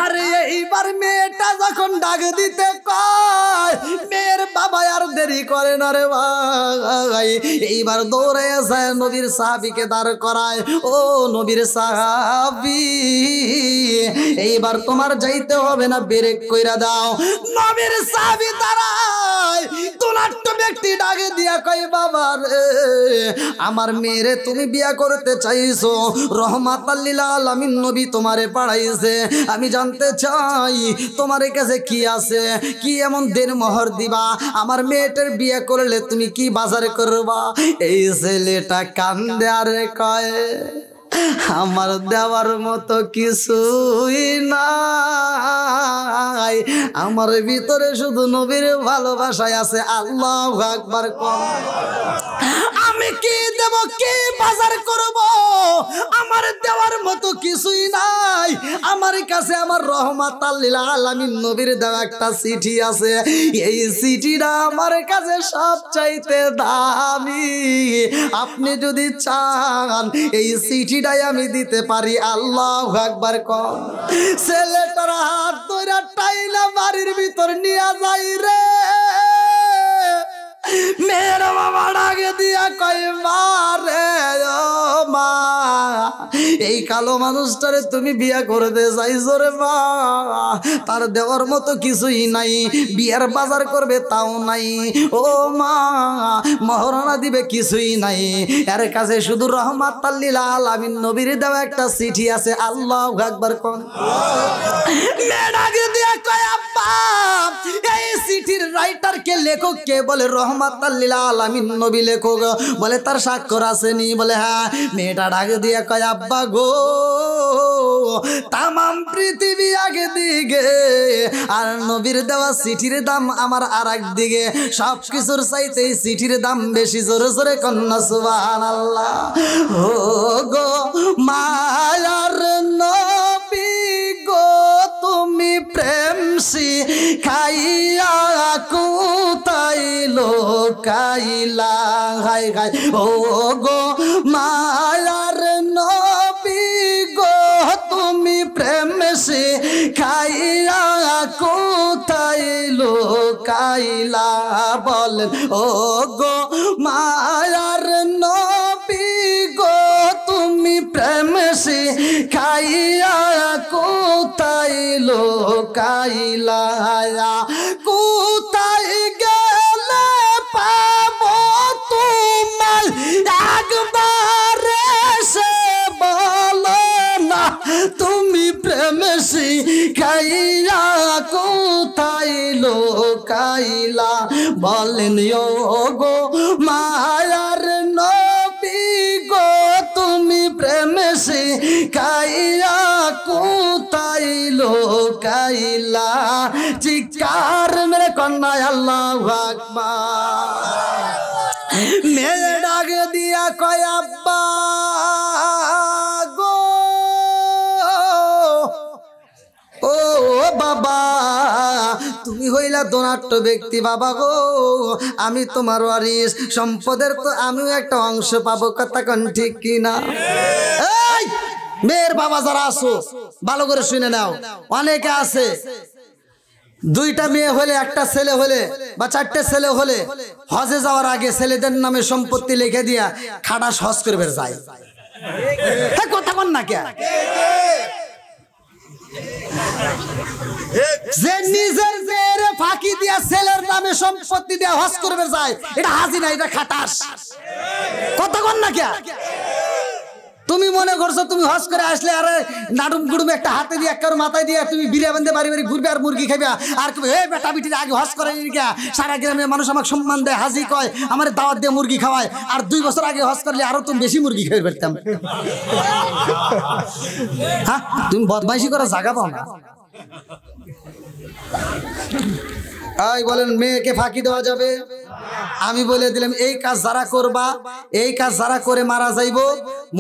আরে এইবার মেয়েটা যখন ডাক দিতে কয়, মেয়ের বাবা আর দেরি করে না রে ভাই, এইবার দৌড়ে যায় নবীর সাহাবীকে দাঁড় করায়। ও নবীর সাহাবী এইবার তোমার যাইতে হবে না, ব্রেক কইরা দাও। নবীর সাহাবী দাঁড়ায়, দুলাট্ট ব্যক্তি ডাকে দিয়া কয় বাবা রে, আমার মেয়েরে তুমি বিয়া করতে চাইছো, রহমাতাল লিল আলামিন নবী তোমারে পাঠাইছে, আমি জানতে চাই তোমার কাছে কি আছে, কি এমন দেন মোহর দিবা, আমার মেয়েটার বিয়ে করলে তুমি কি বাজার করবা? এই ছেলেটা কান্দে আর কয় আমার দেওয়ার মতো কিছুই নাই, আমার ভিতরে শুধু নবীর ভালোবাসায় আছে। আল্লাহু আকবার। আমি কি দেব, কি বাজার করব, আমার দেওয়ার মতো কিছুই নাই, আমার কাছে আমার রহমাতাল লিল আলামিন নবীর দেওয়া একটা চিঠি আছে, এই চিঠিটা আমার কাছে সবচাইতে দামি, আপনি যদি চান এই চিঠিটাই আমি দিতে পারি। আল্লাহু আকবার। কম ছেলেটার হাত ধরে টাইলা বাড়ির ভিতর নিয়ে যাই রে। মেয়ের বাবা ডাকে দিয়া কয় মা রে, ও মা এই কালো মানুষটারে তুমি বিয়া করতে চাইছো রে মা, তার দেওয়ার মতো কিছুই নাই, বিয়ার বাজার করবে তাও নাই, ও মা মহারণা দিবে কিছুই নাই, এর কাছে শুধু রহমাতাল লিল আলামিন নবীর দেওয়া একটা চিঠি আছে। আল্লাহু আকবার। কোন মেয়ে ডাকে দিয়া কয় আব্বা এই চিঠির রাইটার কে, লেখক কে? বলে রহমাতাল লিল আলামিন নবী লেখক। বলে তার স্বাক্ষর আছে নি? বলে হ্যাঁ। মেয়েটা ডাকে দিয়ে কয় আব্বা গো তামাম পৃথিবী আগে দিকে আর নবীর দেওয়া চিঠির দাম আমার আর এক দিকে, সব কিছুর চাইতে এই চিঠির দাম বেশি। জোরে জোরে কন্যা সুবহানাল্লাহ। ও গো মায়ার নবী গো তুমি প্রেম শিখাইয়া কোথায় লোকাইলা, হাই হাই ও গো মায়ার নবী গো তুমি প্রেম শিখাইয়া কোথায় লোকাইলা, বলেন ও গো মায়ার নবী গো তুমি প্রেম শিখাইয়া কোথায় লোকাইলা, কোথায় গেলে পাবো তোমায় একবারে লোকাইলা বলেন ও গো মায়ার নবী গো তুমি প্রেম শিখাইয়া কোথায় লোকাইলা চিৎকার মেরে কন্যা আল্লাহু আকবার মেয়ে ডাক দিয়া কয় আব্বা গো ও বাবা তুমি হইলা ধনাঢ্য ব্যক্তি বাবা গো আমি তোমার ওয়ারিস সম্পদের তো আমিও একটা অংশ পাবো কথা কোন ঠিক কিনা এই মেয়ের বাবা যারা আছো ভালো করে শুনে নাও অনেকে আছে দুইটা মেয়ে হলে একটা ছেলে হলে বা চারটে ছেলে হলে হজে যাওয়ার আগে ছেলেদের নামে সম্পত্তি লিখে দিয়া খাটাস হজ করবে যায় কথা বল না কে যে নিজের মেয়ের ফাঁকি দিয়া ছেলের নামে সম্পত্তি দিয়া হজ করবে যায় এটা হাজি না এটা খাটাস কথা বল না কে তুমি মনে করছো তুমি হজ করে আসলে আর নাডুম গুডুম একটা হাতে দিয়ে একটা মাথায় দিয়ে তুমি বিড়ে বান্ধে বাড়ি বাড়ি ঘুরবে আর মুরগি খাবে আর বেটা বিটির আগে হজ করে সারা গ্রামে মানুষ আমাকে সম্মান দেয় হাজি কয় আমার দাওয়াত দিয়ে মুরগি খাওয়ায় আর 2 বছর আগে হজ করলে আরো তুমি বেশি মুরগি খাই পারতাম হ্যাঁ তুমি বদমাইশি করার জায়গা পাও না এই বলেন মেয়েকে ফাঁকি দেওয়া যাবে আমি বলে দিলাম এই কাজ যারা করবা এই কাজ যারা করে মারা যাইবো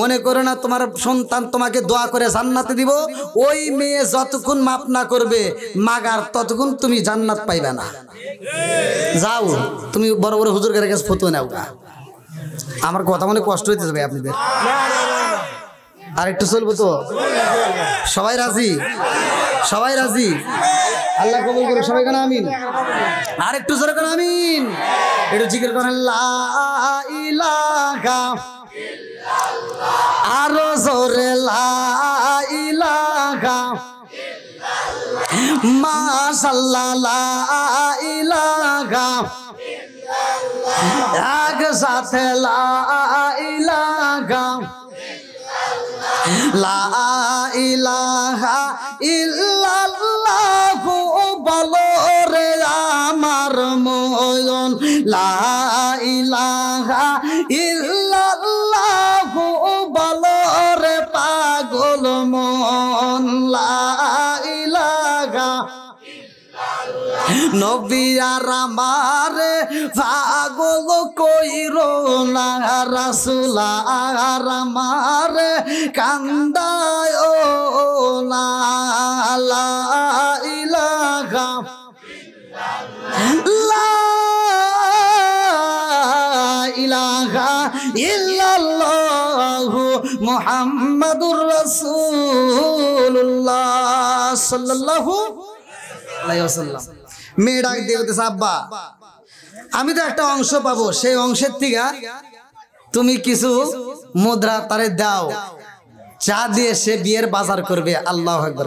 মনে করে না তোমার সন্তান তোমাকে দোয়া করে জান্নাতে দিব ওই মেয়ে যতক্ষণ মাপ না করবে মাগার ততক্ষণ তুমি জান্নাত পাইবে না যাও তুমি বড় বড় হুজুরের কাছে ফতোয়া নাও আমার কথা মনে কষ্ট হইতে যাবে আপনাদের আর একটু চলবো তো সবাই রাজি সবাই রাজি আল্লাহ কবুল করুক সবাই কেন আমিন আর একটু জোরে কেন আমিন একটু জিকির করেন লা ইলাহা ইল্লাল্লাহ আরো জোরে লা ইলাহা ইল্লাল্লাহ মাশাআল্লাহ লা ইলাহা ইল্লাল্লাহ এক সাথে লা ইলাহা লা ইলাহা ইল্লাল্লাহ বলো রে আমার মন লা ইলাহা ইল্লাল্লাহ বলো রে পাগল মন লা ইলাহা নবী আর আমার পাগল কইরো না রাসূল আর আমার কান্দায় ও না লা ইলাহা লা ইলাহা ইল্লাল্লাহ মুহাম্মাদুর রাসূলুল্লাহ সাল্লাল্লাহু আলাইহি ওয়াসাল্লাম মেয়ে ডাক দিয়ে বলতেছে আব্বা আমি তো একটা অংশ পাবো সেই অংশের থেকে তুমি কিছু মুদ্রা তারে দাও চা দিয়ে সে বিয়ের বাজার করবে আল্লাহু আকবার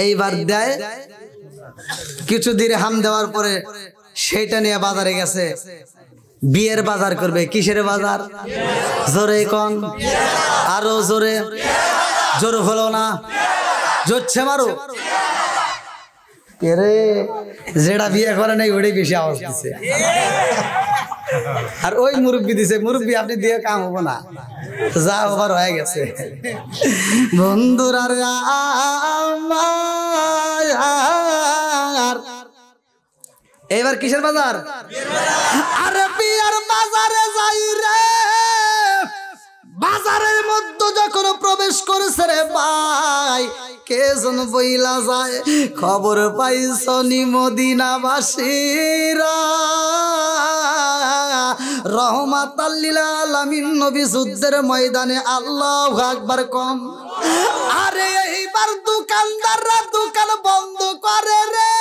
এইবার দেয় কিছু দিরহাম দেওয়ার পরে সেটা নিয়ে বাজারে গেছে বিয়ের বাজার করবে কিসের বাজার জোরে কোন আরো জোরে জোর হলো না জোরছে মারো এরে যেটা বিয়ে করে নাই ওটাই বেশি আওয়াজ দিছে আর ওই মুরব্বি দিছে মুরব্বি আপনি দিয়ে কাম হবো না যা ওভার হয়ে গেছে বন্ধুরা এবার কিসের বাজার আরে বিয়ার বাজারে যাই রে বাজারের মধ্যে যখন প্রবেশ করেছে রে ভাই কে যেন বইলা যায় খবর পাইছনি মদিনাবাসীরা রহমাতাল লিল আলামিন নবী যুদ্ধের ময়দানে আল্লাহু আকবার কম আরে এইবার দোকানদাররা দোকান বন্ধ করে রে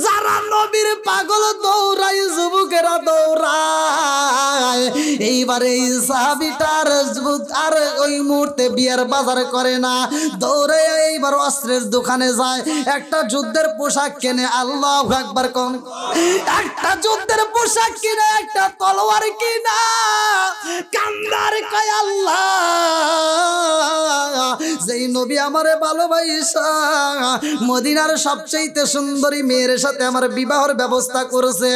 যারা নবীর পাগল দৌড়ায় যুবকেরা দৌড়ায় এইবারে এই সাহাবীটার আর ওই মুহূর্তে বিয়ের বাজার করে না দৌড়ে এইবার অস্ত্রের দোকানে যায় একটা যুদ্ধের পোশাক কেনে আল্লাহু আকবার কোন একটা যুদ্ধের পোশাক কিনে একটা তলোয়ার কিনা কান্দার কয় আল্লাহ যেই নবী আমারে ভালোবাসা মদিনার সবচেয়ে সুন্দরী মেয়ের সাথে আমার বিবাহের ব্যবস্থা করেছে।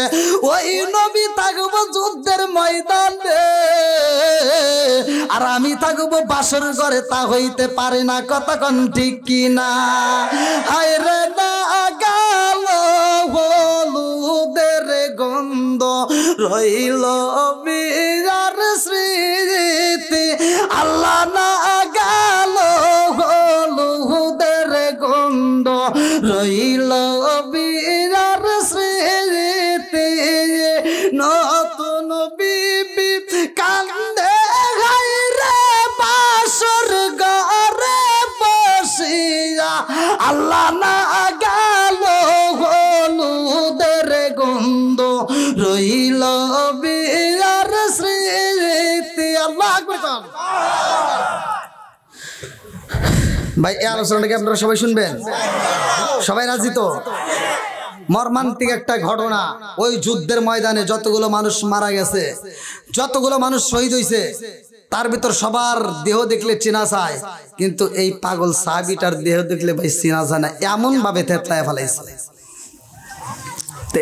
ওই নবী থাকবো যুদ্ধের ময়দানে আর আমি থাকবো বাসর ঘরে, তা হইতে পারে না। কথা কোন ঠিক কিনা? হায় রে না গাল হলুদের গন্ধ রইল বিয়ার স্মৃতি, আল্লাহ না গাল হলুদের গন্ধ রইল বিয়ার স্মৃতি। নতুন বিবি কান্দে গাইরে বাসর ঘরে বসিয়া, আল্লাহ না গাল হলুদের গন্ধ রইল বিয়ার স্মৃতি। আল্লাহ আকবার। ভাই এই আলোচনাটাকে আপনারা সবাই শুনবেন? সবাই রাজি তো? মর্মান্তিক একটা ঘটনা। ওই যুদ্ধের ময়দানে যতগুলো মানুষ মারা গেছে, যতগুলো মানুষ শহীদ হয়েছে, তার ভিতর সবার দেহ দেখলে চেনা যায়, কিন্তু এই পাগল সাহাবীটার দেহ দেখলে ভাই চেনা যায় না, এমন ভাবে থেতলায় ফেলাইছে।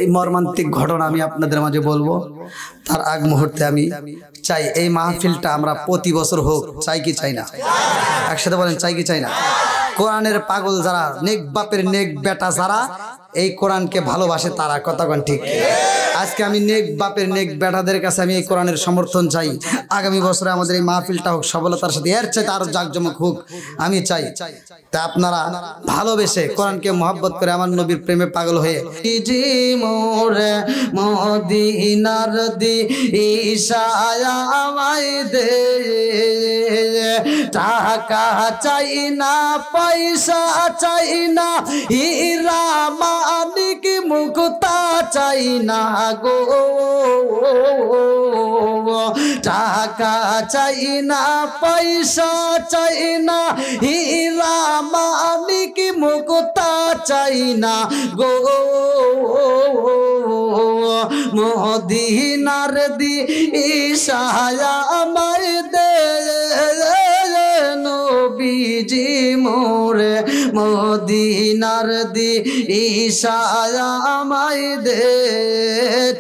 এই মর্মান্তিক ঘটনা আমি আপনাদের মাঝে বলবো। তার আগ মুহূর্তে আমি চাই এই মাহফিলটা আমরা প্রতি বছর হোক। চাই কি চাই না? একসাথে বলেন, চাই কি চাই না? কোরআনের পাগল যারা, নেক বাপের নেক বেটা যারা এই কোরআনকে ভালোবাসে তারা। কথা কোন ঠিক? আজকে আমি নেক বাপের নেক বেটাদের কাছে আমি এই কোরআনের সমর্থন চাই। আগামী বছরে আমাদের এই মাহফিলটা হোক সফলতার সাথে, এর চাইতে আরো জাঁকজমক হোক আমি চাই। তা আপনারা ভালোবেসে কোরআনকে মহব্বত করে আমার নবীর প্রেমে পাগল হয়ে জি মোরে মদিনার দি ইশায়া আমায় দে, টাকা চাই না পয়সা চাই না হীরা মানিক মুক্তা চাই না গো, টাকা চাই না পয়সা চাই না হীরা মানিক মুক্তা চাই না গো, মদিনার দি ইশায়া আমায় দে, নবীজি মোরে মদিনার দি ইশায়া আমায় দে।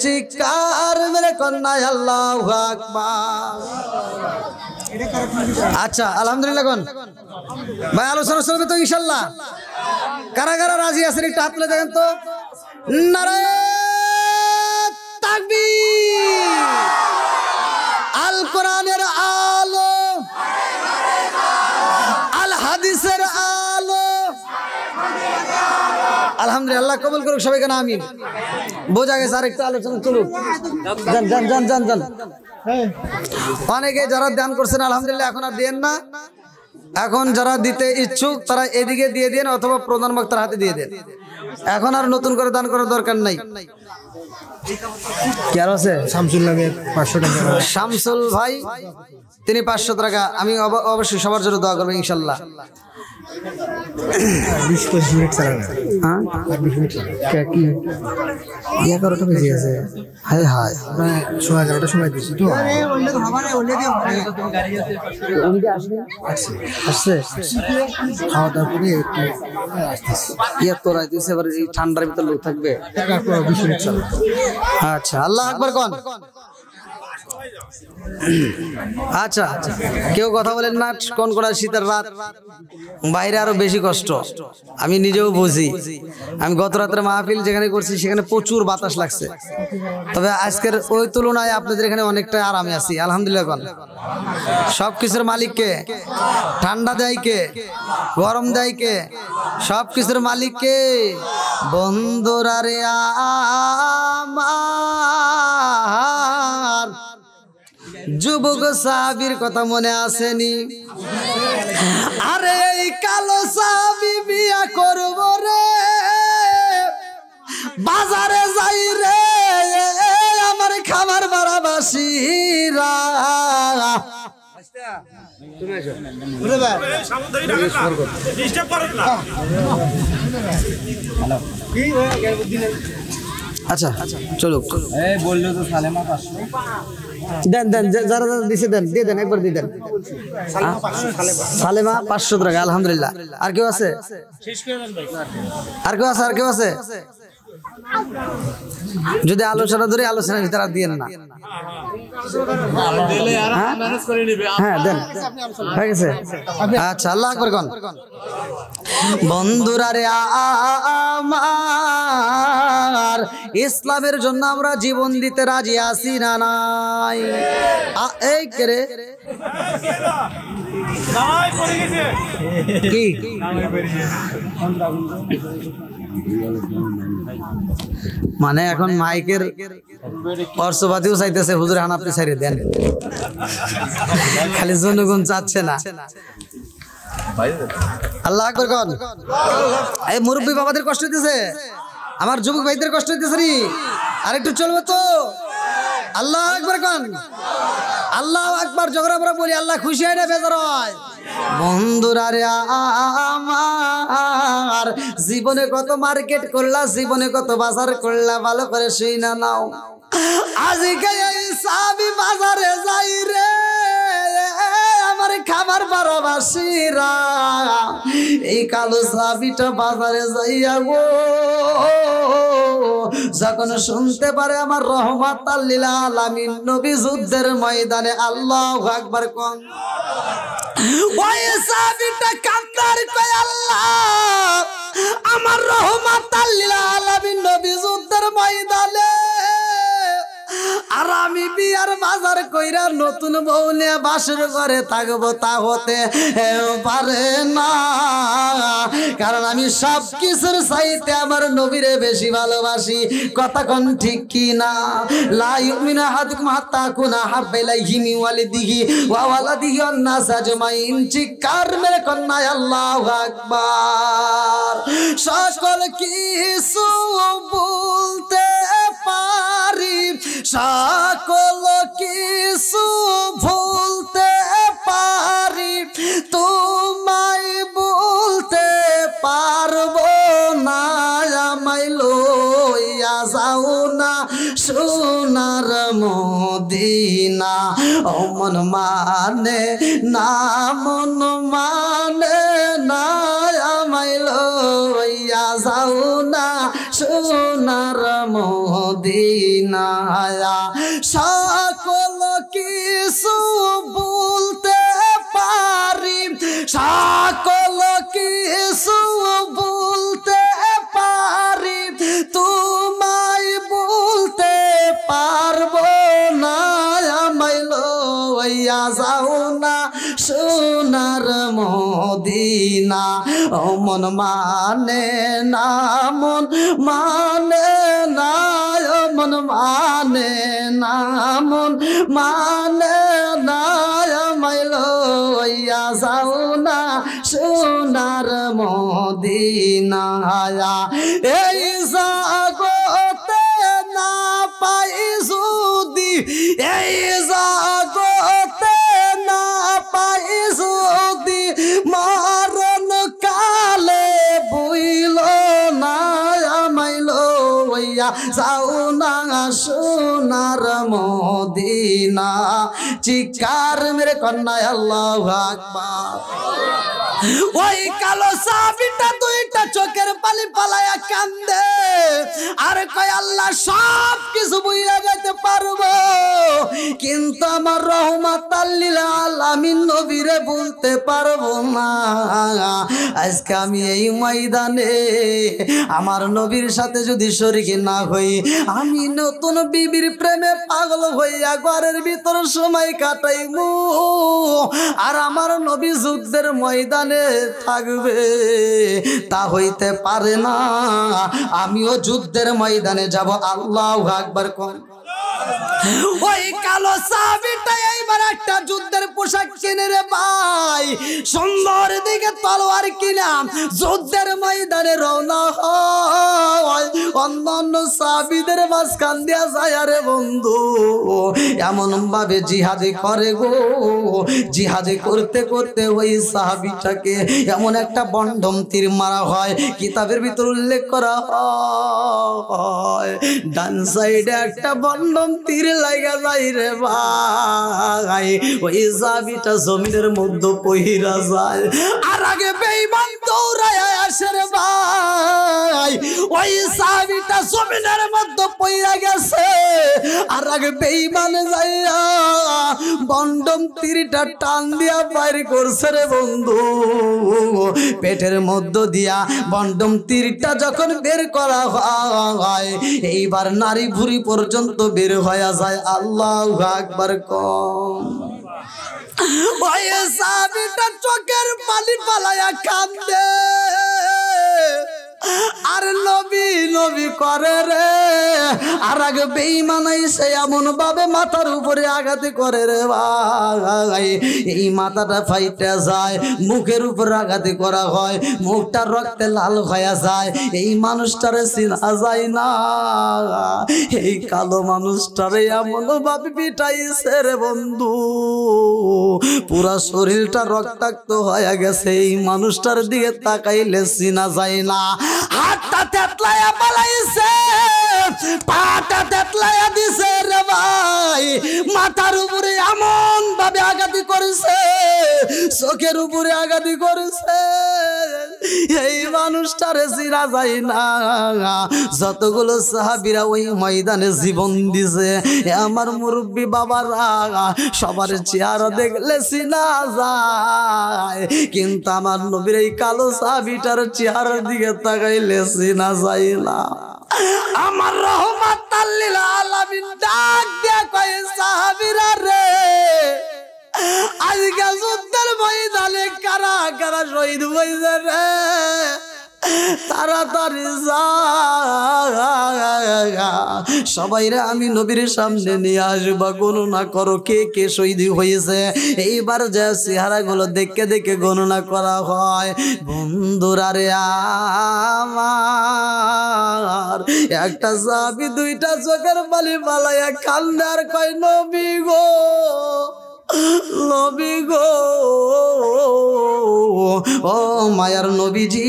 চিৎকার মেরে কন্যা আল্লাহু আকবার। আচ্ছা আলহামদুলিল্লাহ। কোন ভাই আলোচনা চলবে তো ইনশাল্লাহ? কারা কারা রাজি আছেন একটু হাত তুলে দেখেন তো। নারায়ে তাকবীর। আল কোরআনের আলো, আল হাদিসের আলো। আলহামদুলিল্লাহ, কবুল করুক সবাই। কেন আমিন। বোঝা গেছে? আর একটু আলোচনা চলুক। যান যান যান যান যান। অনেকে যারা দান করছেন আলহামদুলিল্লাহ, এখন আর দেন না। এখন যারা দিতে ইচ্ছুক তারা এদিকে দিয়ে দেন অথবা প্রধান বক্তার হাতে দিয়ে দেন। এখন আর নতুন করে দান করার দরকার নাই। কি আর আছে? শামসুল নামে 500 টাকা। শামসুল ভাই তিনি 500 টাকা। আমি অবশ্যই সবার জন্য দোয়া করবো ইনশাল্লাহ। 20-25 মিনিট চালানো। হ্যাঁ 20 মিনিট কি 11টা বেজে গেছে। হায় হায়, প্রায় 11:30 সময় দিয়েছি তো। আসছে খাওয়া দাওয়া করে একটু আসতেছি। তোরাই দিয়েছে, এবার এই ঠান্ডার ভিতর লোক থাকবে। 20 মিনিট চালানো। আচ্ছা আল্লাহ আকবার কোন। আচ্ছা কেউ কথা বলেন না। কোন কোন শীতের রাত, বাইরে আরো বেশি কষ্ট। আমি নিজেও বুঝি। আমি গত রাতের মাহফিল যেখানে করছি সেখানে প্রচুর বাতাস লাগছে, তবে আজকের ওই তুলনায় আপনাদের এখানে অনেকটা আরামে আছি আলহামদুলিল্লাহ। কোন সবকিছুর মালিক কে? ঠান্ডা দেয় কে? গরম দেয় কে? সবকিছুর মালিক কে? বন্ধুরা রে আমার, যুবক সাহাবীর কথা মনে আসেনি? আরে এই কালো সাহাবী বিয়া করব রে, বাজারে যাই রে আমার খাবার বাড়াবাসীরা। আচ্ছা চলুক বললো তো সালেমা 500 দেন দেন যারা যারা দিছে দেন দিয়ে দেন একবার দিয়ে দেন সালেমা 500 টাকা আলহামদুলিল্লাহ আর কেউ আছে আর কেউ আছে যদি আলোচনা ধরে আলোচনার ভিতরে আর দিয়ে না হ্যাঁ দেন হয়ে গেছে আচ্ছা আল্লাহ আকবার কোন বন্ধুরা রে আমার ইসলামের জন্য আমরা জীবন দিতে রাজি আছি না নাই এই রে কি মানে এখন মাইকের অর্থপাতিও চাইতেছে হুজুর হান আপনি ছাড়িয়ে দেন খালি জনগণ চাচ্ছে না আল্লাহ আকবার কোন এই মুরব্বী বাবাদের কষ্ট হইতেছে আমার যুবক ভাইদের কষ্ট হইতেছে রে আরেকটু চলবে তো আল্লাহ আকবার কোন আল্লাহ আকবার জোরে আমরা বলি আল্লাহ খুশি হয় না বেজার হয় বন্ধুরা রে আমার জীবনে কত মার্কেট করলা জীবনে কত বাজার করলা ভালো করে শুই না নাও আজকে এই সাবি বাজারে যাই রে আমার খাবার বারবাসীরা এই কালো সাবিটা বাজারে যাইয়া গো যখন শুনতে পারে আমার রহমাত লিল আলামিন নবী যুদ্ধের ময়দানে আল্লাহু আকবার কোন ওই সাবিটা কান্দার কয় আল্লাহ আমার রহমাত লিল আলামিন নবী যুদ্ধের ময়দানে আর আমি বিয়ার বাজার কইরা নতুন বউ নিয়ে বাসর ঘরে থাকবো তা হতে পারে না কারণ আমি সব কিছুর চাইতে আমার নবীরে বেশি ভালোবাসি কথা কোন ঠিক কি না লা ইউমিনু আহাদুকুম হাত্তা কুনা হাব্বা ইলাইহি মিন ওয়ালিদিহি ওয়া ওয়ালাদিহি ওয়ান নাস আজমাইন চিৎকার মেরে কন্যা আল্লাহু আকবার সকল কিছু বলতে পারি সকল কিছু ভুলতে পারি তোমায় বলতে পারবো না আমায় লইয়া যাও না সোনার মদিনা ও মন মানে না মন মানে না আমায় লইয়া যাও না সোনার মদিনা সকল কিছু বলতে পারি সকল কিছু বলতে পারি তোমায় বলতে পারবো না আমায় লইয়া যাও না সোনার মদিনা ও মন মানে না মন মানে না মন মানে না মন মানে না আমায় লইয়া যাও না সোনার মদিনা এই জগতে না পাই যদি এই জগতে না পাই যদি মরণ কালে বইল না আমায় লইয়া যাও না সোনার মদিনা চিৎকার মেরে কন্যা আল্লাহু আকবার ওই কালো সাবিটা দুইটা চোখের পানি পালায়া কান্দে আর কয় আল্লাহ সব কিছু বুইরা যেতে পারবো কিন্তু আমার রহমাতাল লিল আলামিন নবীরে বলতে পারবো না আজকে আমি এই ময়দানে আমার নবীর সাথে যদি শরীক না হই আমি নতুন বিবির প্রেমে পাগল হইয়া ঘরের ভিতর সময় কাটাইমু আর আমার নবী যুদ্ধের ময়দানে থাকবে তা হইতে পারে না আমিও যুদ্ধের ময়দানে যাব আল্লাহু আকবার কোন ওই কালো সাহাবীটা এইবার একটা যুদ্ধের পোশাক কিনে রে ভাই, সুন্দর দিকে তলোয়ার কিনা যুদ্ধের ময়দানে রওনা হয়। অন্যান্য সাহাবীদের মাঝখান দিয়া যায় রে বন্ধু, এমন ভাবে জিহাদি করে গো, জিহাদি করতে করতে ওই সাহাবীটাকে এমন একটা বন্ডম তীর মারা হয়। কিতাবের ভিতর উল্লেখ করা হয় ডান সাইডে একটা বন্ডম তীর লাগা যায় রে ভাই, ওই সাহাবীটা জমিনের মধ্যে পইরা যায়। আর আগে বেঈমান দৌড়ায় আসে রে ভাই, ওই সাহাবীটা জমিনের মধ্যে পইরা গেছে। আর আগে বেঈমান যাইয়া বন্ডম তীরটা টান দিয়া বাইর করছে রে বন্ধু। পেটের মধ্য দিয়া বন্ডম তীরটা যখন বের করা হয়, এইবার নারী ভুঁড়ি পর্যন্ত বের হয়ে যায়। আল্লাহু আকবার কম। ওই সাহাবীটা চোখের পানি পালায়া কান্দে, আর নবী নবী করে রে। আর আগে বেঈমান এসে এমন ভাবে মাথার উপরে আঘাত করে রে ভাই, এই মাথাটা ফাইটা যায়, মুখের উপর আঘাত করা হয়, মুখটা রক্তে লাল হয়ে যায়। এই মানুষটারে চিনা যায় না, এই কালো মানুষটারে এমন ভাবে পিটাইছে রে বন্ধু, পুরা শরীরটা রক্তাক্ত হয়ে গেছে। এই মানুষটার দিকে তাকাইলে চিনা যায় না। হাতটা তেতলায়া পালাইছে, পাটা তেতলায়া দিছে রে ভাই, মাথার উপরে এমন ভাবে আঘাত করেছে, চোখের উপরে আঘাত করেছে। এই মানুষটারে চিনা যায় না। যতগুলো সাহাবীরা ওই ময়দানে জীবন দিছে, আমার মুরব্বী বাবারা সবার চেহারা দেখলে চিনা যায়, কিন্তু আমার নবীর এই কালো সাহাবীটার চেহারার দিকে তাকাইলে চিনা যায় না। আমার রহমাতাল লিল আলামিন ডাক দিয়া কয়, সাহাবীরা রে, আজকে যুদ্ধের ময়দানে কারা কারা শহীদ হইছে রে, তাড়াতাড়ি যা, সবাইরে আমি নবীর সামনে নিয়ে আসবা, গণনা করো কে কে শহীদ হয়েছে। এইবার যে চেহারাগুলো দেখে দেখে গণনা করা হয়। বন্ধুরা রে আমার, একটা সাহাবী দুইটা চোখের বালি পালাইয়া কান্দে আর কয়, নবী গো, নবী গো, ও মায়ার নবীজি,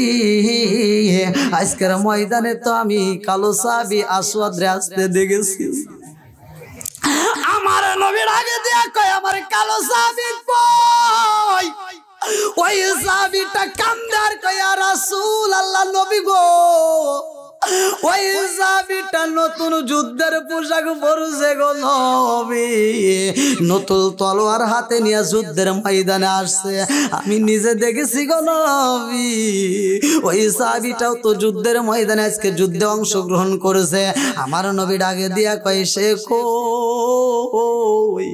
আজকের ময়দানে তো আমি কালো সাহাবী আসওয়াদ রে আসতে দেখেছি। আমার নবীর আগে দিয়া কয়, আমার কালো সাহাবী কই? ওই সাহাবীটা কান্দে আর কয়, ইয়া রাসূলুল্লাহ, নবী গো, ওই সাহাবীটা নতুন যুদ্ধের পোশাক পরছে গো নবী, নতুন তলোয়ার হাতে নিয়ে যুদ্ধের ময়দানে আসছে, আমি নিজে দেখেছি গো নবী। ওই সাহাবীটাও তো যুদ্ধের ময়দানে আজকে যুদ্ধে অংশগ্রহণ করেছে। আমার নবী ডাকে দিয়া কয়, সে কই?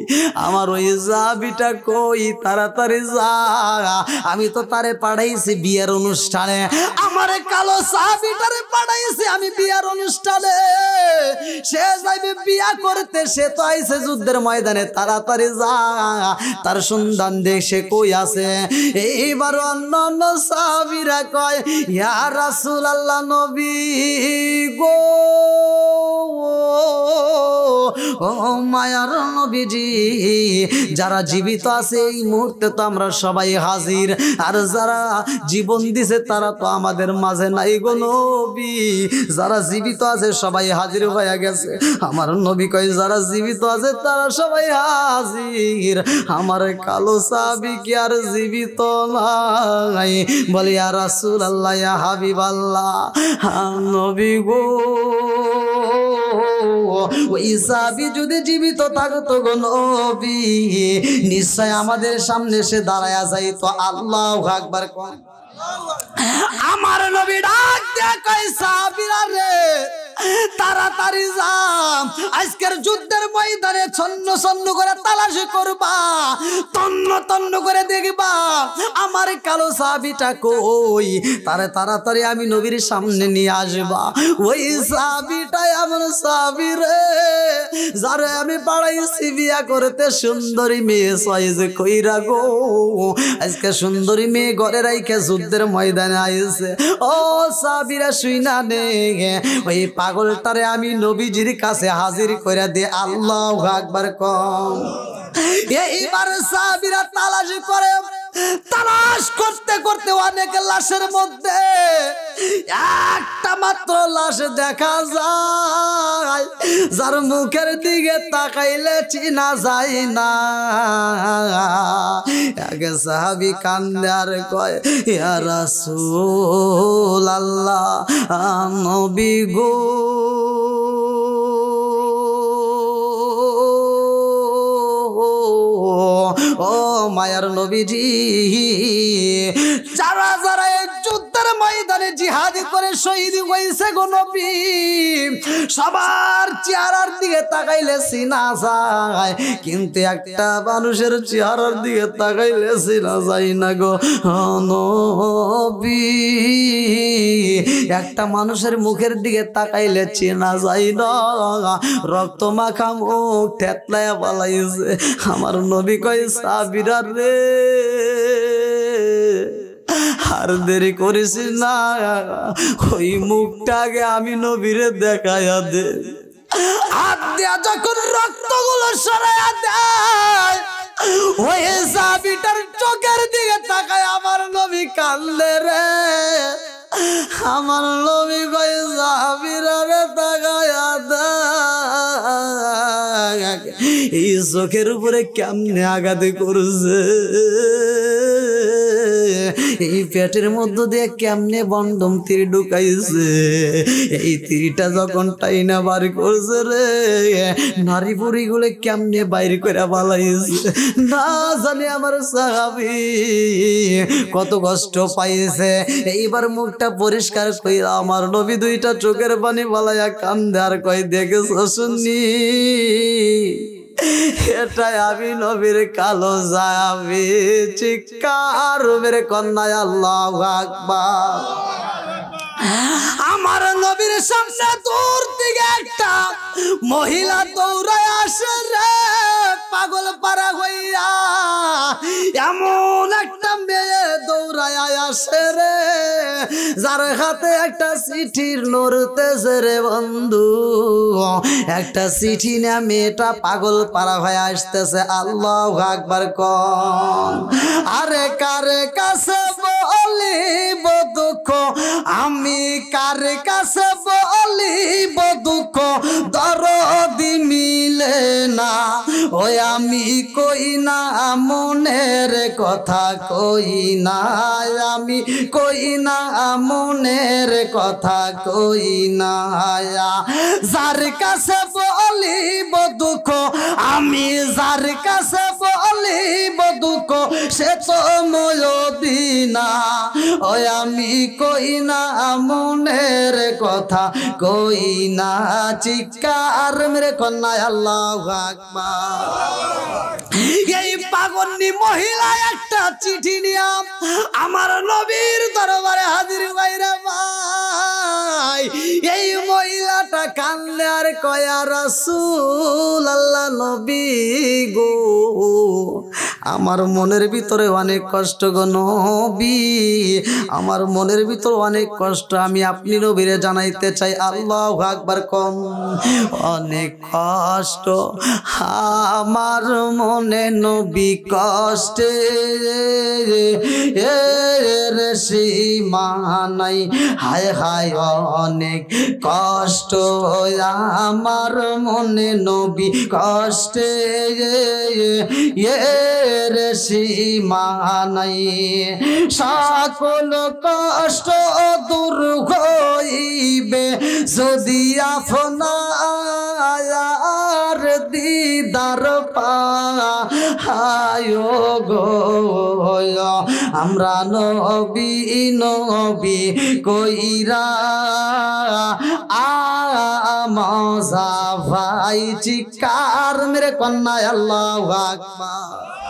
আমার ওই সাহাবীটা কই? তাড়াতাড়ি যা, আমি তো তারে পাঠাইছি বিয়ের অনুষ্ঠানে, আমারে কালো সাহাবীটারে পাঠাইছি আমি বিয়ার অনুষ্ঠানে, সে যাইবে বিয়া করতে, সে তো আইছে যুদ্ধের ময়দানে, তাড়াতাড়ি যা, তার সন্ধান দে, সে কই আছে। এইবার অন্যান্য সাহাবীরা কয়, ইয়া রাসূলুল্লাহ, নবী গো, ও মায়ার নবীজি, যারা জীবিত আছে এই মুহূর্তে তো আমরা সবাই হাজির, আর যারা জীবন দিছে তারা তো আমাদের মাঝে নাই গো নবী। যারা জীবিত আছে সবাই হাজির হয়ে গেছে। আমার নবী কয়, যারা জীবিত আছে তারা সবাই হাজির, আমার কালো সাহাবী কি আর জীবিত নাই? বলি, ইয়া রাসূলুল্লাহ, ইয়া হাবিবাল্লাহ, নবী গো, ওই সাহাবী যদি জীবিত থাকতো গো নবী, নিশ্চয় আমাদের সামনে সে দাঁড়ায়া যাইতো। আল্লাহু আকবার। আমার নবী ডাক দিয়ে কয়, সাহাবীরা রে, তাড়াতাড়ি যা, আজকের যুদ্ধের ময়দানে ছন্ন ছন্ন করে তালাশি করবা, তন্ন তন্ন তন্ন করে দেখবা আমার কালো সাহাবীটা কই, তারে তাড়াতাড়ি আমি নবীর সামনে নিয়ে আসবা। ওই সাহাবীটা এমন সাহাবী রে যারে আমি পাড়াইছি বিয়া করতে সুন্দরী মেয়ে সাইজ কইরা গো। আজকে সুন্দরী মেয়ে ঘরে রাইখে যুদ্ধের ময়দানে আইছে। ও সাহাবীরা শুইনা নে, ওই পাগলটারে আমি নবীজির কাছে হাজির করে দে। আল্লাহু আকবার কম। এইবার সাহাবীরা তালাশ করে, তালাশ করতে করতে অনেক লাশের মধ্যে একটা মাত্র লাশ দেখা যায়, যার মুখের দিকে তাকাইলে চিনা যায় না। আগে সাহাবী কান্দে আর কয়, ইয়া রাসূলুল্লাহ, নবী গো, ও মায়ার নবীজি, যারা যারা এই যুদ্ধের ময়দানে জিহাদি করে শহীদ হয়েছে গো নবী, সবার চেহারার দিকে তাকাইলে চিনা যায়, কিন্তু একটা মানুষের চেহারার দিকে তাকাইলে চিনা যায় না গো নবী। একটা মানুষের মুখের দিকে তাকাইলে চেনা যায় না, রক্ত মাখা মুখ থেতলায়া পালাইছে। আমার নবী কয়, সাহাবীরা রে আর দেরি করিস না, ওই মুখটাকে আমি নবীরে দেখাইয়া দে। হাত দিয়া যখন রক্তগুলো সরাইয়া দেয়, ওই সাহাবীটার চোখের দিকে তাকায় আমার নবী কান্দে রে। আমার নবী কয়, সাহাবীরা রে তাকাইয়া দে, এই চোখের উপরে কেমনে আঘাত করছে, এই পেটের মধ্যে দিয়ে কেমনে বন্ডম তীর ঢুকাইছে, এই তীরটা যখন টাইনা বার করছে রে, নারী বুড়ি গুলো কেমনে বাইর করে পালাইছে। না জানি আমার সাহাবী কত কষ্ট পাইছে। এইবার মুখটা পরিষ্কার কইরা আমার নবী দুইটা চোখের পানি বালাইয়া কান্দে আর কয়, দেখেছো শুনি, এটাই আমি নবীর কালো সাহাবী। চিৎকার মেরে কন্যায় আল্লাহু আকবার। আমার নবীর সামনে দূর থেকে একটা মহিলা দৌড়ায় আসে রে, পাগল পারা হইয়া এমন একটা মেয়ে দৌড়ায় আসে রে, যার হাতে একটা চিঠির নড়তেছে রে বন্ধু। একটা চিঠি না মেয়েটা পাগল পারা হয়ে আসতেছে। আল্লাহু আকবার কোন। আরে কারে কাছে বলিব দুঃখ, আমি কার কাছে বলিব দুঃখ, দরদি মিলে না, ওই আমি কই না মনের কথা, কই না আমি, কই না মনের কথা, কই না। যার কাছে বলিব দুঃখ, আমি যার কাছে বলিব দুঃখ, সে তো ময়দিনা, ওই আমি কই না মনের কথা, কই না। চিৎকার মেরে কন্যায় আল্লাহু আকবার। এই পাগন্নি মহিলা একটা চিঠি নিয়ে আমার নবীর দরবারে হাজির হইরা ভাই। এই মহিলাটা কান্দে আর কয়, রাসূলুল্লাহ, নবী গো, আমার মনের ভিতরে অনেক কষ্ট গো নবী, আমার মনের ভিতর অনেক কষ্ট, আমি আপনি নবীরে জানাইতে চাই। আল্লাহু আকবার কম। অনেক কষ্ট আমার মনে নবী, কষ্টে এর সীমা নাই, হায় হায় অনেক কষ্ট আমার মনে নবী, কষ্টে এর সীমা নাই। সকল কষ্ট দূর হইবে যদি আপনার দিদার পায় গো। আমরা নবী নবী কইরা মজা ভাই। চিৎকার মেরে কন্যায় আল্লাহু আকবার।